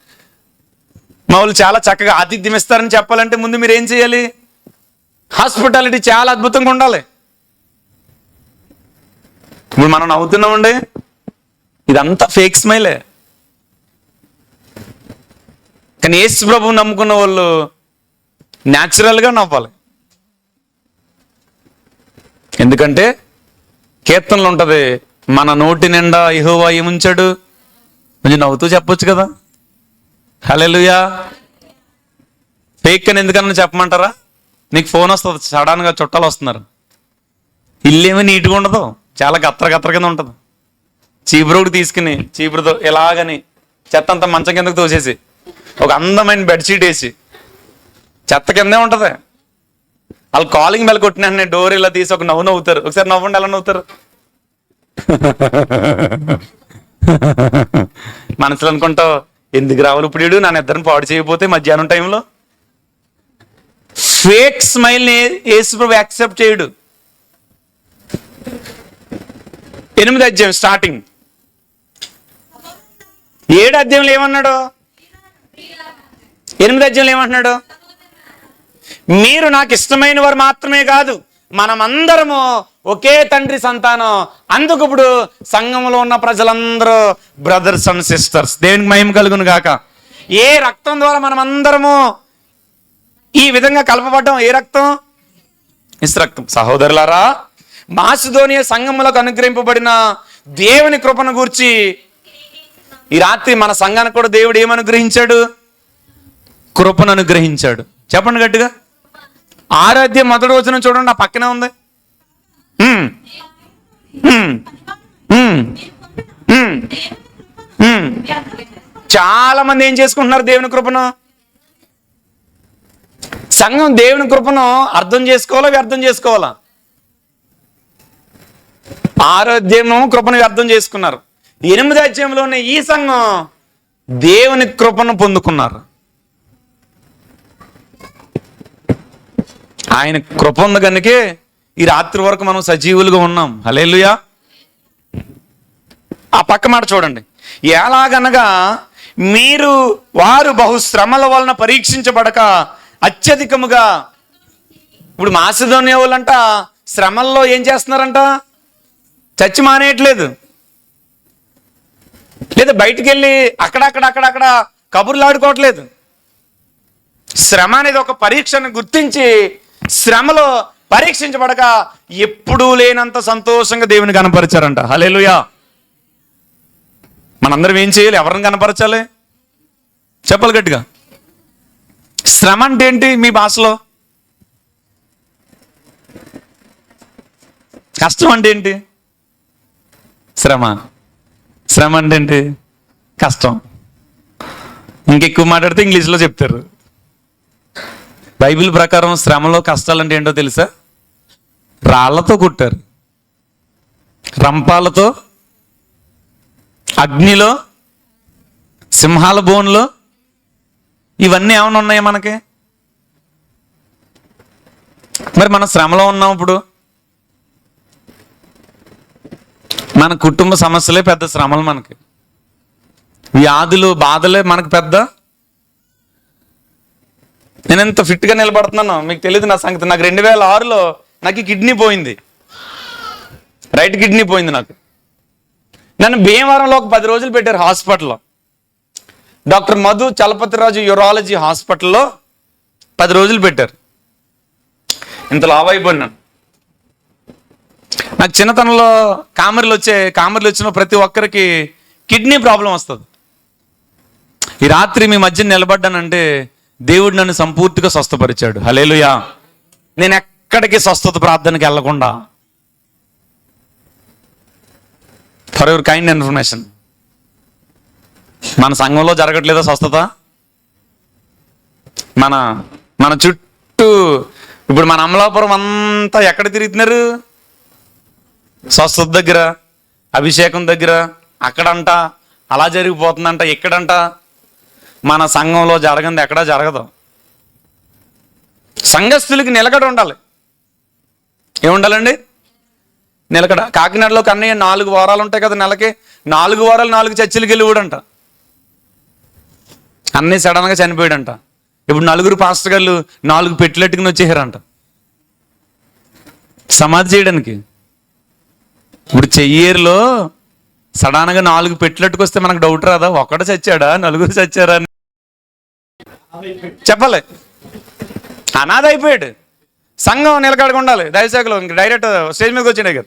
మా వాళ్ళు చాలా చక్కగా ఆతిథ్యం ఇస్తారని చెప్పాలంటే ముందు మీరు ఏం చేయాలి? హాస్పిటాలిటీ చాలా అద్భుతంగా ఉండాలి. ఇప్పుడు మనం నవ్వుతున్నామండి, ఇదంతా ఫేక్ స్మైలే. కానీ యేసు ప్రభువుని నమ్ముకున్న వాళ్ళు న్యాచురల్గా నవ్వాలి. ఎందుకంటే కీర్తనలు ఉంటుంది, మన నోటి నిండా యెహోవా ఏముంచాడు, కొంచెం నవ్వుతూ చెప్పొచ్చు కదా. హల్లెలూయా. ఫేక్ అని ఎందుకన్నా చెప్పమంటారా? నీకు ఫోన్ వస్తుంది, సడన్గా చుట్టాలు వస్తున్నారు, ఇల్లేమీ నీట్గా ఉండదు, చాలా గత్తర కింద ఉంటుంది. చీపురుకి తీసుకుని చీపురుతో ఎలాగని చెత్త అంతా మంచం కిందకు తోసేసి ఒక అందమైన బెడ్షీట్ వేసి చెత్త కిందే ఉంటుంది. వాళ్ళు కాలింగ్ బెల్ కొట్టిన వెంటనే డోర్ ఇలా తీసి ఒక నవ్వు నవ్వుతారు. ఒకసారి నవ్వండి, ఎలా నవ్వుతారు? మనసులో అనుకుంటావు, ఎందుకు రావాలి ఇప్పుడు నా నిద్రను పాడు చేయకపోతే మధ్యాహ్నం టైంలో. ఫేక్ స్మైల్ని యేసుప్రభు యాక్సెప్ట్ చేయడు. 8వ అధ్యాయం స్టార్టింగ్ 7వ అధ్యాయంలో ఏమన్నాడు? 8వ అధ్యాయంలో ఏమంటున్నాడు? మీరు నాకు ఇష్టమైన వారు మాత్రమే కాదు, మనమందరము ఒకే తండ్రి సంతానం, అందుకు ఇప్పుడు సంఘంలో ఉన్న ప్రజలందరూ బ్రదర్స్ అండ్ సిస్టర్స్. దేవునికి మహిమ కలుగును గాక. ఏ రక్తం ద్వారా మనం అందరము ఈ విధంగా కలపబడ్డాం? ఏ రక్తం? యేసు రక్తం. సహోదరులారా, మాసిదోనియ సంఘములకు అనుగ్రహింపబడిన దేవుని కృపను గూర్చి ఈ రాత్రి మన సంఘానికి కూడా దేవుడు ఏమనుగ్రహించాడు? కృపను అనుగ్రహించాడు. చెప్పండి గట్టిగా. 6వ అధ్యాయం 1వ వచనం చూడండి, నా పక్కనే ఉంది. చాలా మంది ఏం చేసుకుంటున్నారు దేవుని కృపను? సంఘం దేవుని కృపను అర్థం చేసుకోవాలా, వ్యర్థం చేసుకోవాలా? 6వ అధ్యాయం కృపను వ్యర్థం చేసుకున్నారు. 8వ అధ్యాయంలోనే ఈ సంఘం దేవుని కృపను పొందుకున్నారు. ఆయన కృప ఉంది కనుకే ఈ రాత్రి వరకు మనం సజీవులుగా ఉన్నాం. హల్లెలూయా. ఆ పక్క మాట చూడండి. ఎలాగనగా వారు బహుశ్రమల వలన పరీక్షించబడక అత్యధికముగా. ఇప్పుడు మాసిదోనియ వాళ్ళంట శ్రమల్లో ఏం చేస్తున్నారంట? చచ్చి మానేయట్లేదు, లేదా బయటికి వెళ్ళి అక్కడక్కడ కబుర్లు ఆడుకోవట్లేదు. శ్రమ అనేది ఒక పరీక్షను గుర్తించి శ్రమలో పరీక్షించబడక ఎప్పుడూ లేనంత సంతోషంగా దేవుని కనపరిచారంట. హల్లెలూయా. మనందరం ఏం చేయాలి? ఎవరిని కనపరచాలి? చెప్పాలి గట్టిగా. శ్రమ అంటే ఏంటి మీ భాషలో? కష్టం అంటే ఏంటి? శ్రమ అంటే ఏంటి? కష్టం. ఇంకెక్కువ మాట్లాడితే ఇంగ్లీష్లో చెప్తారు. బైబిల్ ప్రకారం శ్రమలో కష్టాలు అంటే ఏంటో తెలుసా? రాళ్లతో కుట్టారు, రంపాలతో, అగ్నిలో, సింహాల బోన్లో. ఇవన్నీ ఏమైనా ఉన్నాయా మనకి? మరి మనం శ్రమలో ఉన్నాం. ఇప్పుడు మన కుటుంబ సమస్యలే పెద్ద శ్రమలు, మనకి వ్యాధులు బాధలే మనకు పెద్ద నేను ఎంత ఫిట్గా నిలబడుతున్నాను మీకు తెలియదు నా సంగతి. నాకు 2006లో నాకు కిడ్నీ పోయింది, రైట్ కిడ్నీ పోయింది నాకు. నన్ను భీమవరంలో ఒక 10 రోజులు పెట్టారు హాస్పిటల్లో. డాక్టర్ మధు చలపతిరాజు యూరాలజీ హాస్పిటల్లో 10 రోజులు పెట్టారు. ఇంత లావు అయిపోయినాను. నాకు చిన్నతనంలో కామెర్లు వచ్చిన ప్రతి ఒక్కరికి కిడ్నీ ప్రాబ్లం వస్తుంది. ఈ రాత్రి మీ మధ్య నిలబడ్డానంటే దేవుడు నన్ను సంపూర్తిగా స్వస్థపరిచాడు. హల్లెలూయా. నేను ఎక్కడికి స్వస్థత ప్రార్థనకి వెళ్ళకుండా, ఫర్ యువర్ కైండ్ ఇన్ఫర్మేషన్, మన సంఘంలో జరగట్లేదా స్వస్థత? మన చుట్టూ ఇప్పుడు మన అమలాపురం అంతా ఎక్కడ తిరుగుతున్నారు? స్వస్థత దగ్గర, అభిషేకం దగ్గర, అక్కడంట అలా జరిగిపోతుందంట, ఇక్కడంట. మన సంఘంలో జరగంది ఎక్కడా జరగదు. సంఘస్థులకి నిలకడ ఉండాలి. ఏముండాలండి? నిలకడ. కాకినాడలో కన్నయ్య 4 వారాలు ఉంటాయి కదా నెలకి. 4 వారాలు 4 చర్చిలకి వెళ్ళి ఊడంట. అన్నీ సడన్గా చనిపోయాడంట. ఇప్పుడు 4 పాస్టర్ గారు 4 పెట్టులెట్టుకుని వచ్చేసారంట సమాధి చేయడానికి. ఇప్పుడు చెయ్యేరులో సడన్గా 4 పెట్టులెట్టుకొస్తే మనకు డౌట్ రాదా? ఒక్కడు చచ్చాడా, 4 చచ్చారా అని చెప్పాలి. అనాథ అయిపోయాడు. సంఘం నిలకడగా ఉండాలి. దయశాఖలో ఇంక డైరెక్ట్ స్టేజ్ మీదకి వచ్చిన దగ్గర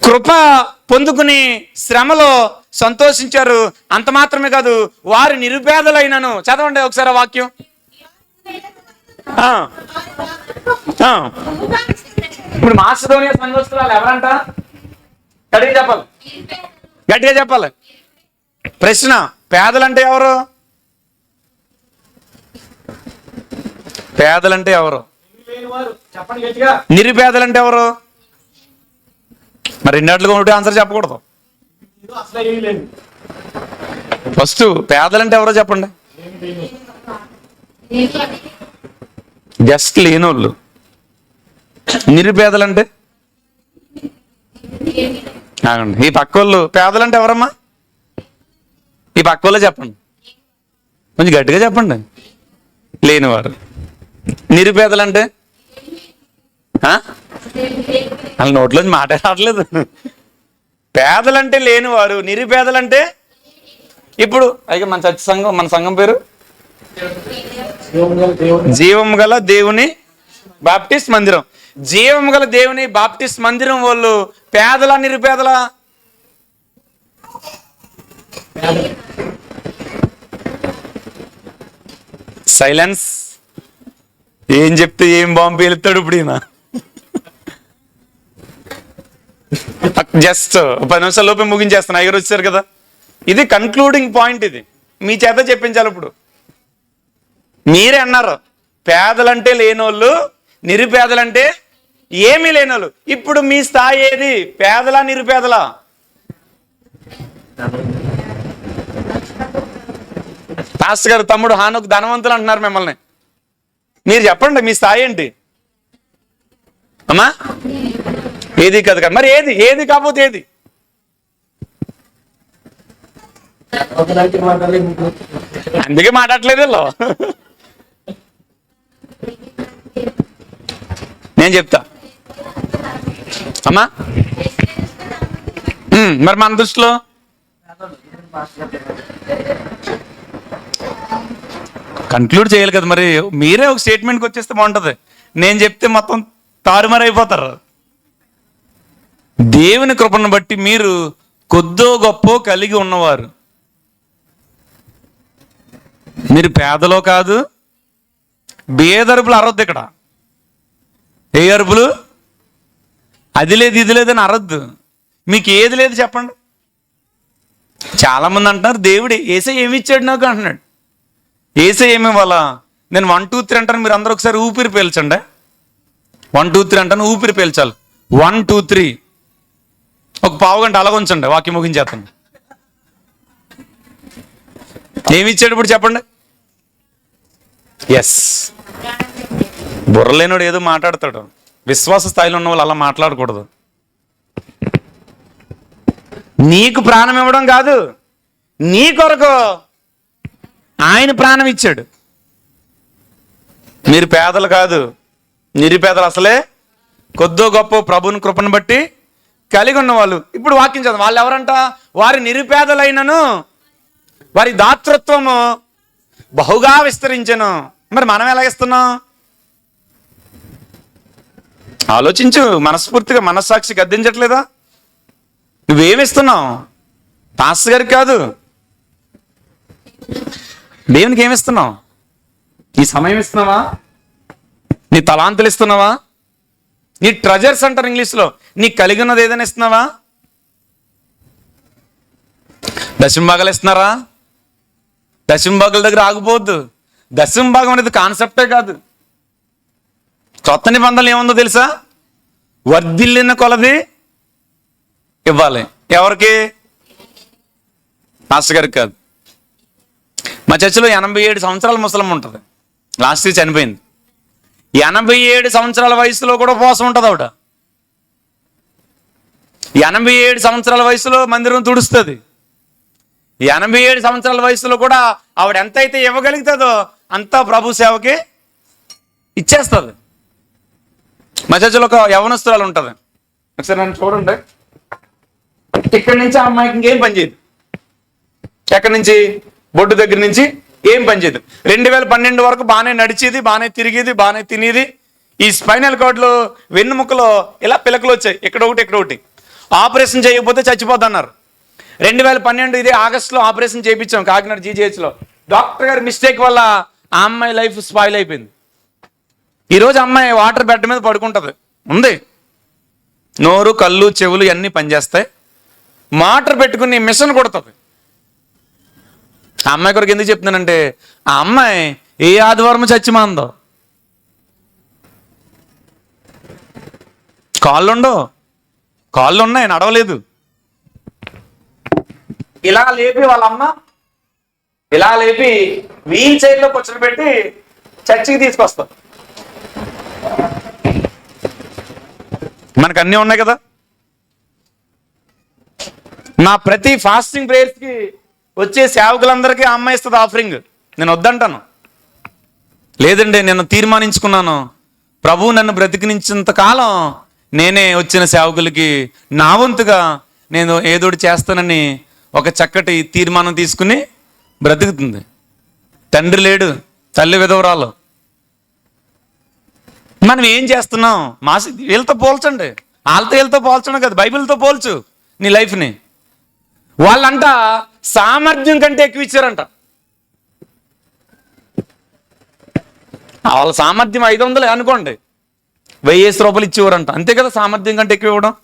కృప పొందుకుని శ్రమలో సంతోషించారు. అంత మాత్రమే కాదు, వారి నిరుపేదలైనను. చదవండి ఒకసారి ఆ వాక్యం. ఇప్పుడు మాసిదోనియా సంఘస్థురాలు ఎవరంట? గట్టిగా చెప్పాలి. ప్రశ్న, పేదలంటే ఎవరు? పేదలంటే ఎవరు? నిరుపేదలంటే ఎవరు? మరి 2 ఒకటి ఆన్సర్ చెప్పకూడదు. ఫస్ట్ పేదలంటే ఎవరో చెప్పండి. జస్ట్ లేనోళ్ళు. నిరుపేదలంటే ఈ పక్కోళ్ళు. పేదలంటే ఎవరమ్మా? ఈ పక్కోళ్ళే చెప్పండి, కొంచెం గట్టిగా చెప్పండి. లేనివారు. నిరుపేదలంటే వాళ్ళ నోట్లోంచి మాట రావట్లేదు. పేదలంటే లేనివారు, నిరుపేదలంటే. ఇప్పుడు అయితే మన సంఘం పేరు జీవం గల దేవుని బాప్టిస్ట్ మందిరం. జీవం గల దేవుని బాప్టిస్ట్ మందిరం వాళ్ళు పేదలా నిరుపేదలా? సైలెన్స్. ఏం చెప్తే ఏం బాంబు పేలుతాడు ఇప్పుడు ఈయన. జస్ట్ 10 నిమిషాల లోపే ముగించేస్తాను. అయ్యారు వచ్చారు కదా. ఇది కన్క్లూడింగ్ పాయింట్. ఇది మీ చేత చెప్పించాలి. ఇప్పుడు మీరే అన్నారు పేదలంటే లేనోళ్ళు, నిరుపేదలంటే ఏమీ లేనోళ్ళు. ఇప్పుడు మీ స్థాయి ఏది? పేదలా నిరుపేదలా? పాస్టర్ గారు తమ్ముడు హానుకు ధనవంతులు అంటున్నారు మిమ్మల్ని. మీరు చెప్పండి మీ స్థాయి ఏంటి అమ్మా? ఏది కాదు కదా. మరి ఏది కాకపోతే ఏది? అందుకే మాట్లాడలేదు. నేను చెప్తా అమ్మా. మరి మన దృష్టిలో కన్క్లూడ్ చేయాలి కదా. మరి మీరే ఒక స్టేట్మెంట్కి వచ్చేస్తే బాగుంటుంది. నేను చెప్తే మొత్తం తారుమారైపోతారు. దేవుని కృపను బట్టి మీరు కొద్దో గొప్ప కలిగి ఉన్నవారు. మీరు పేదలో కాదు. బేదరుపులు అరవద్దు ఇక్కడ. ఏ అరుపులు? అది లేదు ఇది లేదని అరద్దు. మీకు ఏది లేదు చెప్పండి. చాలామంది అంటున్నారు దేవుడు ఏసై ఏమి ఇచ్చాడు నాకు అంటున్నాడు. ఏసై ఏమి ఇవ్వాలా? నేను 1 2 3 అంటాను. మీరు అందరూ ఒకసారి ఊపిరి పీల్చండి. 1 2 3 అంటాను, ఊపిరి పీల్చాలి. 1 2 3. ఒక పావు గంట అలాగ ఉంచండి, వాక్యం ముగించేస్తాను. ఏమి ఇచ్చాడు ఇప్పుడు చెప్పండి. ఎస్. బుర్రలేనోడు ఏదో మాట్లాడతాడు. విశ్వాస స్థాయిలో ఉన్న వాళ్ళు అలా మాట్లాడకూడదు. నీకు ప్రాణం ఇవ్వడం కాదు, నీ కొరకు ఆయన ప్రాణం ఇచ్చాడు. మీరు పేదలు కాదు, నిరుపేదలు అసలే కొద్దో గొప్ప ప్రభుని కృపను బట్టి కలిగి ఉన్నవాళ్ళు. ఇప్పుడు వాక్యం చదువు, వాళ్ళు ఎవరంట? వారి నిరుపేదలైనను వారి దాతృత్వము బహుగా విస్తరించెను. మరి మనం ఎలా ఇస్తున్నాం? ఆలోచించు, మనస్ఫూర్తిగా మనస్సాక్షి గద్దించట్లేదా? నువ్వేమిస్తున్నావు? పాస్టర్ గారికి కాదు, దేవునికి ఏమిస్తున్నావు? నీ సమయం ఇస్తున్నావా? నీ తలాంతులు ఇస్తున్నావా? నీ ట్రెజర్స్ అంటారు ఇంగ్లీష్లో. నీకు కలిగి ఉన్నది ఏదైనా ఇస్తున్నావా? దశంభాగాలు ఇస్తున్నారా? దశంభాగుల దగ్గర ఆగిపోవద్దు. దశంభాగం అనేది కాన్సెప్టే కాదు. కొత్త నిబంధనలు ఏముందో తెలుసా? వర్ధిల్లిన కొలది ఇవ్వాలి. ఎవరికి? మాస్టర్ గారికి కాదు. మా చర్చిలో 87 సంవత్సరాల ముసలమ్మ ఉంటుంది, లాస్ట్ ఇయర్ చనిపోయింది. 87 సంవత్సరాల వయసులో కూడా ఉపవాసం ఉంటుంది ఆవిడ. 87 సంవత్సరాల వయసులో మందిరం తుడుస్తుంది. 87 సంవత్సరాల వయసులో కూడా ఆవిడ ఎంతైతే ఇవ్వగలుగుతుందో అంతా ప్రభు సేవకి ఇచ్చేస్తుంది. మా చర్చలో ఒక యవనస్తురాలు ఉంటుంది, ఒకసారి నన్ను చూడండి. ఇక్కడి నుంచి ఆ అమ్మాయికి ఇంకేం పని చేయదు. ఎక్కడి నుంచి? బొడ్డు దగ్గర నుంచి ఏం పని చేయదు. 2012 వరకు బాగానే నడిచేది, బాగానే తిరిగేది, బాగానే తినేది. ఈ స్పైనల్ కార్డ్లో వెన్నుముక్కలో ఇలా పిలకలు వచ్చాయి, ఇక్కడ ఒకటి ఇక్కడ ఒకటి. ఆపరేషన్ చేయకపోతే చచ్చిపోద్ది అన్నారు. 2012 ఇదే ఆగస్టులో ఆపరేషన్ చేయించాం కాకినాడ జీజీహెచ్లో. డాక్టర్ గారి మిస్టేక్ వల్ల ఆ అమ్మాయి లైఫ్ స్పాయిల్ అయిపోయింది. ఈరోజు అమ్మాయి వాటర్ బెడ్ మీద పడుకుంటుంది, ఉంది. నోరు, కళ్ళు, చెవులు అన్నీ పనిచేస్తాయి. మోటార్ పెట్టుకుని మిషన్ కొడుతుంది. ఆ అమ్మాయి కొరకు ఎందుకు చెప్తున్నానంటే, ఆ అమ్మాయి ఏ ఆదివారం చచ్చిమాందో. కాళ్ళు ఉన్నాయి, నడవలేదు. ఇలా లేపి వాళ్ళ అమ్మ ఇలా లేపి వీల్ చైర్లో కూర్చోబెట్టి చర్చికి తీసుకొస్తాం. మనకు అన్నీ ఉన్నాయి కదా. నా ప్రతి ఫాస్టింగ్ ప్రేయర్స్కి వచ్చే సేవకులందరికీ ఆ అమ్మాయి ఇస్తుంది ఆఫరింగ్. నేను వద్దంటాను. లేదండి, నేను తీర్మానించుకున్నాను, ప్రభువు నన్ను బ్రతికించినంత కాలం నేనే వచ్చిన సేవకులకి నా వంతుగా నేను ఏదోటి చేస్తానని ఒక చక్కటి తీర్మానం తీసుకుని బ్రతుకుతుంది. తండ్రి లేడు, తల్లి విధవరాలు. మనం ఏం చేస్తున్నాం? వీళ్ళతో పోల్చండి, వాళ్ళతో వీళ్ళతో పోల్చడం కదా, బైబిల్తో పోల్చు నీ లైఫ్ని. వాళ్ళంట సామర్థ్యం కంటే ఎక్కువ ఇచ్చారంట. వాళ్ళ సామర్థ్యం 500 అనుకోండి, 1000 రూపాయలు ఇచ్చేవారంట. అంతే కదా, సామర్థ్యం కంటే ఎక్కువ ఇవ్వడం.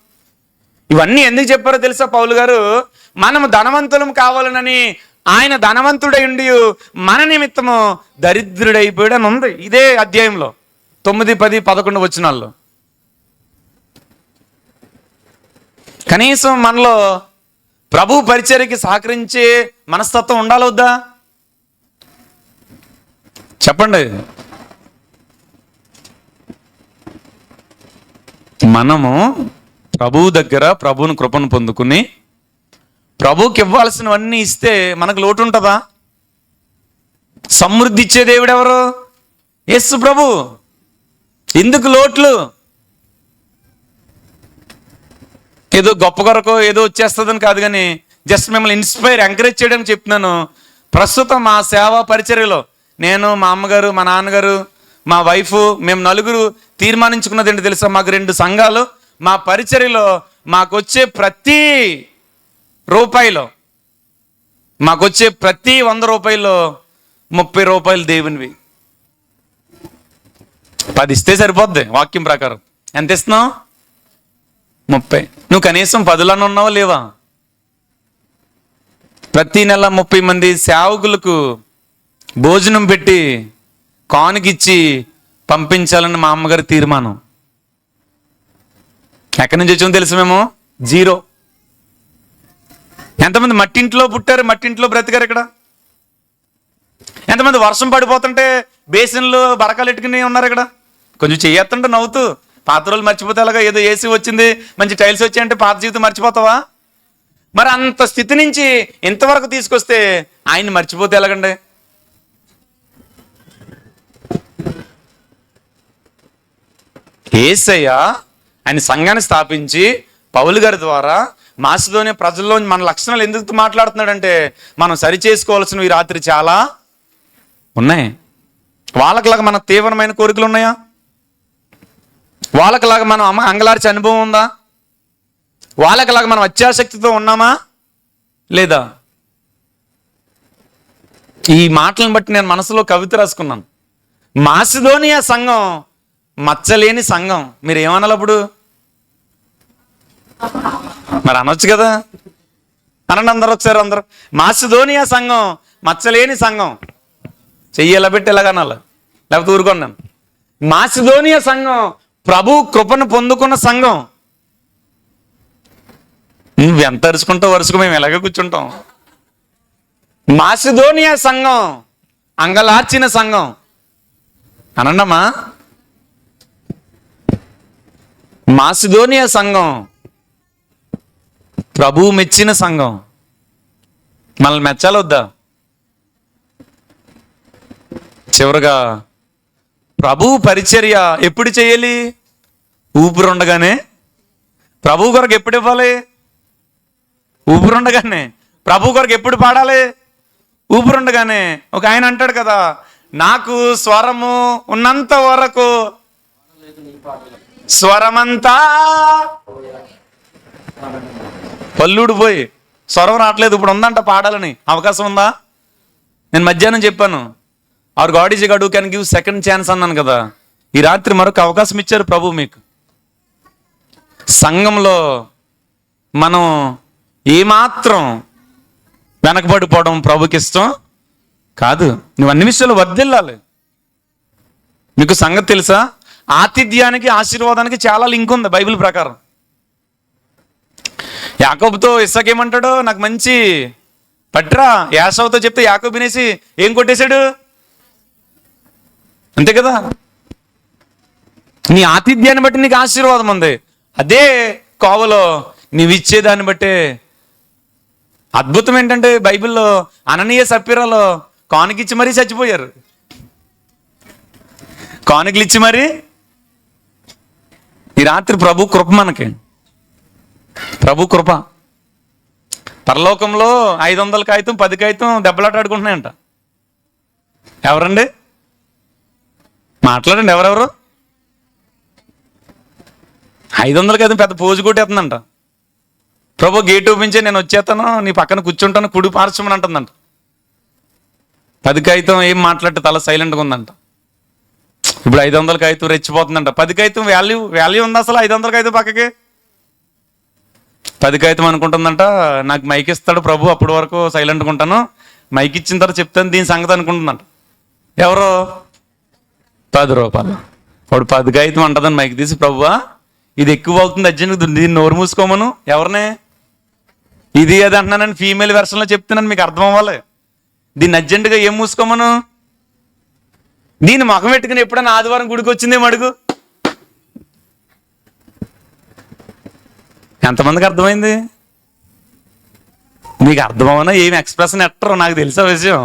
ఇవన్నీ ఎందుకు చెప్పారో తెలుసా పౌలు గారు? మనము ధనవంతులం కావాలనని ఆయన ధనవంతుడై ఉండి మన నిమిత్తము దరిద్రుడైపోయాడు అని ఉంది ఇదే అధ్యాయంలో 9, 10, 11 వచనాల్లో. కనీసం మనలో ప్రభు పరిచర్యకి సహకరించే మనస్తత్వం ఉండాలి వద్దా? చెప్పండి. మనము ప్రభువు దగ్గర ప్రభువుని కృపను పొందుకుని ప్రభువుకి ఇవ్వాల్సినవన్నీ ఇస్తే మనకు లోటు ఉంటుందా? సమృద్ధి ఇచ్చే దేవుడు ఎవరు? యేసు ప్రభు. ఎందుకు లోట్లు? ఏదో గొప్ప కొరకు ఏదో వచ్చేస్తుందని కాదు, కానీ జస్ట్ మిమ్మల్ని ఇన్స్పైర్, ఎంకరేజ్ చేయడానికి చెప్తున్నాను. ప్రస్తుతం మా సేవా పరిచర్యలో నేను, మా అమ్మగారు, మా నాన్నగారు, మా వైఫ్, మేము నలుగురు తీర్మానించుకున్నది ఏంటి తెలుసా? మాకు 2 సంఘాలు. మా పరిచర్యలో మాకొచ్చే ప్రతి రూపాయిలో, మాకొచ్చే ప్రతి 100 రూపాయల్లో 30 రూపాయలు దేవునివి. 10 ఇస్తే సరిపోద్ది వాక్యం ప్రకారం. ఎంత ఇస్తున్నావు? 30. నువ్వు కనీసం 10లను ఉన్నావా లేవా? ప్రతి నెల 30 మంది సేవకులకు భోజనం పెట్టి కానుకిచ్చి పంపించాలని మా అమ్మగారి తీర్మానం. ఎక్కడి నుంచి వచ్చామో తెలుసు మేము? 0. ఎంతమంది మట్టింట్లో పుట్టారు, మట్టింట్లో బ్రతికారు ఇక్కడ? ఎంతమంది వర్షం పడిపోతుంటే బేసిన్లు బరకాలు ఎట్టుకుని ఉన్నారు ఇక్కడ? కొంచెం చెయ్యేస్తుంటే నవ్వుతూ, పాత రోజులు మర్చిపోతే అలాగా, ఏదో ఏసీ వచ్చింది, మంచి టైల్స్ వచ్చాయంటే పాత జీవితం మర్చిపోతావా? మరి అంత స్థితి నుంచి ఇంతవరకు తీసుకొస్తే ఆయన్ని మర్చిపోతే ఎలాగండి? యేసయ్య ఆయన సంఘాన్ని స్థాపించి పౌలు గారి ద్వారా మాసిదోనియా ప్రజల్లో మన లక్షణాలు ఎందుకు మాట్లాడుతున్నాడంటే మనం సరి చేసుకోవాల్సినవి ఈ రాత్రి చాలా ఉన్నాయి. వాళ్ళకిలాగా మన తీవ్రమైన కోరికలు ఉన్నాయా? వాళ్ళకిలాగా మనం అంగలార్చే అనుభవం ఉందా? వాళ్ళకిలాగా మనం అత్యాసక్తితో ఉన్నామా లేదా? ఈ మాటలను బట్టి నేను మనసులో కవిత రాసుకున్నాను. మాసిదోనియా సంఘం మచ్చలేని సంఘం. మీరు ఏమనాలి అప్పుడు? మరి అనొచ్చు కదా, అనండి అందరు ఒకసారి. అందరూ మాసిదోనియా సంఘం మచ్చలేని సంఘం. చెయ్యి ఎలా పెట్టి ఎలాగనాలి, లేకపోతే ఊరుకున్నాను. మాసిదోనియా సంఘం ప్రభు కృపను పొందుకున్న సంఘం. నువ్వు ఎంత అరుచుకుంటావు వరుసకు, మేము ఎలాగ కూర్చుంటాం. మాసిదోనియా సంఘం అంగలార్చిన సంఘం అనండమ్మా. మాసిదోనియా సంఘం ప్రభువు మెచ్చిన సంఘం. మనల్ని మెచ్చాలొద్దా? చివరిగా ప్రభువు పరిచర్య ఎప్పుడు చేయాలి? ఊపిరి ఉండగానే. ప్రభువు కొరకు ఎప్పుడు ఇవ్వాలి? ఊపిరి ఉండగానే. ప్రభు కొరకు ఎప్పుడు పాడాలి? ఊపిరి ఉండగానే. ఒక ఆయన అంటాడు కదా, నాకు స్వరము ఉన్నంత వరకు స్వరమంతా పల్లుడు పోయి స్వరం రావట్లేదు, ఇప్పుడు ఉందంట పాడాలని. అవకాశం ఉందా? నేను మధ్యాహ్నం చెప్పాను, hour God is God who can give second chance అన్నాను కదా. ఈ రాత్రి మరొక అవకాశం ఇచ్చారు ప్రభు మీకు. సంఘంలో మనం ఏమాత్రం వెనకబడిపోవడం ప్రభుకి ఇష్టం కాదు. నువ్వు అన్ని విషయాలు వర్ధిల్లాలి. మీకు సంగతి తెలుసా? ఆతిథ్యానికి ఆశీర్వాదానికి చాలా లింక్ ఉంది బైబిల్ ప్రకారం. యాకోబుతో ఇస్సాకు ఏమంటాడు? నాకు మంచి పట్రా. యాసవుతో చెప్తే యాకోబు వినేసి ఏం కొట్టేశాడు? అంతే కదా. నీ ఆతిథ్యాన్ని బట్టి నీకు ఆశీర్వాదం ఉంది. అదే కోవలో నీవు ఇచ్చేదాన్ని బట్టే. అద్భుతం ఏంటంటే బైబిల్లో అననీయ సప్పీరాలో కానుకిచ్చి మరీ చచ్చిపోయారు. కానుకలు ఇచ్చి మరి. ఈ రాత్రి ప్రభు కృప మనకి. ప్రభు కృప. పరలోకంలో 500 కాగితం 10 కాగితం దెబ్బలాట ఆడుకుంటున్నాయంట. ఎవరండి? మాట్లాడండి. ఎవరెవరు? 500 కాగితం పెద్ద పోజు కొట్టేస్తుందంట. ప్రభు గేట్ ఓపించే నేను వచ్చేస్తాను, నీ పక్కన కూర్చుంటాను, కుడి పార్శ్వమని అంటుందంట. 10 కాగితం ఏం మాట్లాడితే తల సైలెంట్గా ఉందంట. ఇప్పుడు 500 కాగితం రెచ్చిపోతుందంట. 10 కాగితం వాల్యూ ఉంది అసలు? 500 కాగితం పక్కకి 10 కాగితం అనుకుంటుందంట. నాకు మైక్ ఇస్తాడు ప్రభు, అప్పటి వరకు సైలెంట్గా ఉంటాను, మైక్ ఇచ్చిన తర్వాత చెప్తాను దీని సంగతి అనుకుంటుందంట. ఎవరో 10 రూపాయలు. వాడు 10 కాగితం అంటదని మైక్ తీసి, ప్రభువా ఇది ఎక్కువ అవుతుంది అర్జెంట్, దీన్ని నోరు మూసుకోమను. ఎవరినే ఇది అది అంటున్నానని ఫీమేల్ వెర్షన్లో చెప్తున్నాను, మీకు అర్థం అవ్వాలి. దీన్ని అర్జెంటుగా ఏం మూసుకోమను? దీన్ని ముఖం పెట్టుకుని ఎప్పుడైనా ఆదివారం గుడికి వచ్చిందేమో అడుగు. ఎంతమందికి అర్థమైంది? మీకు అర్థమవునా? ఏమి ఎక్స్ప్రెషన్ ఎట్టరు నాకు తెలిసే విషయం.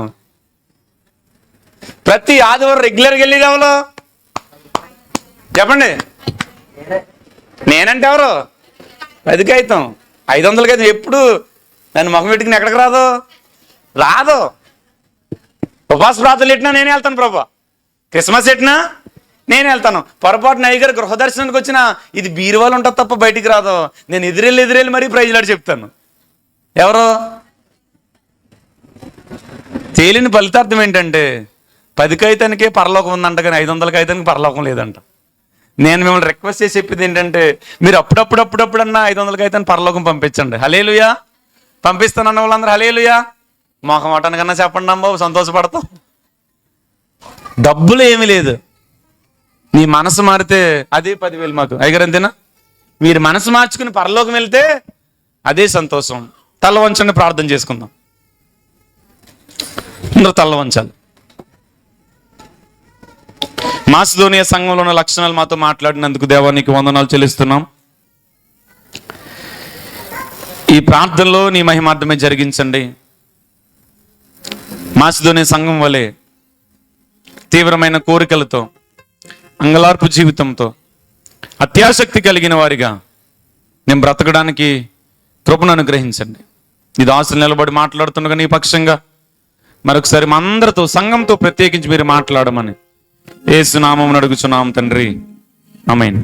ప్రతి ఆదివారం రెగ్యులర్గా వెళ్ళి కావాలో చెప్పండి. నేనంటే ఎవరు? 10 కాగితం 500 కాగితం. ఎప్పుడు నన్ను ముఖం పెట్టుకుని ఎక్కడికి రాదు. ఉపవాస ప్రార్థనలు ఎట్టినా నేనే వెళ్తాను ప్రభా. క్రిస్మస్ ఎట్టినా నేను వెళ్తాను. పొరపాటున అయ్యగారు గృహదర్శనానికి వచ్చినా ఇది బీరువాలు ఉంటుంది తప్ప బయటికి రాదు. నేను ఎదురెళ్ళి మరీ ప్రైజ్లాడి చెప్తాను. ఎవరు? తేలిన ఫలితార్థం ఏంటంటే 10 కాగితానికే పరలోకం ఉందంట, కానీ 500 కాగితానికి పరలోకం లేదంట. నేను మిమ్మల్ని రిక్వెస్ట్ చేసి చెప్పింది ఏంటంటే, మీరు అప్పుడప్పుడన్నా 500 కాగితాన్ని పరలోకం పంపించండి. హల్లెలూయా. పంపిస్తానన్న వాళ్ళందరూ హల్లెలూయా. మొహం అటనకన్నా చెప్పండి అమ్మ, సంతోషపడతాం. డబ్బులు ఏమీ లేదు. నీ మనసు మారితే అదే 10,000 మాకు. అయ్యగారు అంతేనా? మీరు మనసు మార్చుకుని పరలోకం వెళ్తే అదే సంతోషం. తల వంచండి, ప్రార్థన చేసుకుందాం. అందరూ తల వంచాలి. మాసిదోనియా సంఘంలో ఉన్న లక్షణాలు మాతో మాట్లాడినందుకు దేవానికి వందనాలు చెల్లిస్తున్నాం. ఈ ప్రార్థనలో నీ మహిమార్థమే జరిగించండి. మాసిదోనియా సంఘం వలె తీవ్రమైన కోరికలతో, అంగలార్పు జీవితంతో అత్యాసక్తి కలిగిన వారిగా నేను బ్రతకడానికి కృపను అనుగ్రహించండి. ఈ దాసులు నిలబడి మాట్లాడుతుండగా నీ పక్షంగా మరొకసారి మా అందరితో, సంఘంతో ప్రత్యేకించి మీరు మాట్లాడమని యేసు నామమున అడుగుచున్నాం తండ్రి. ఆమేన్.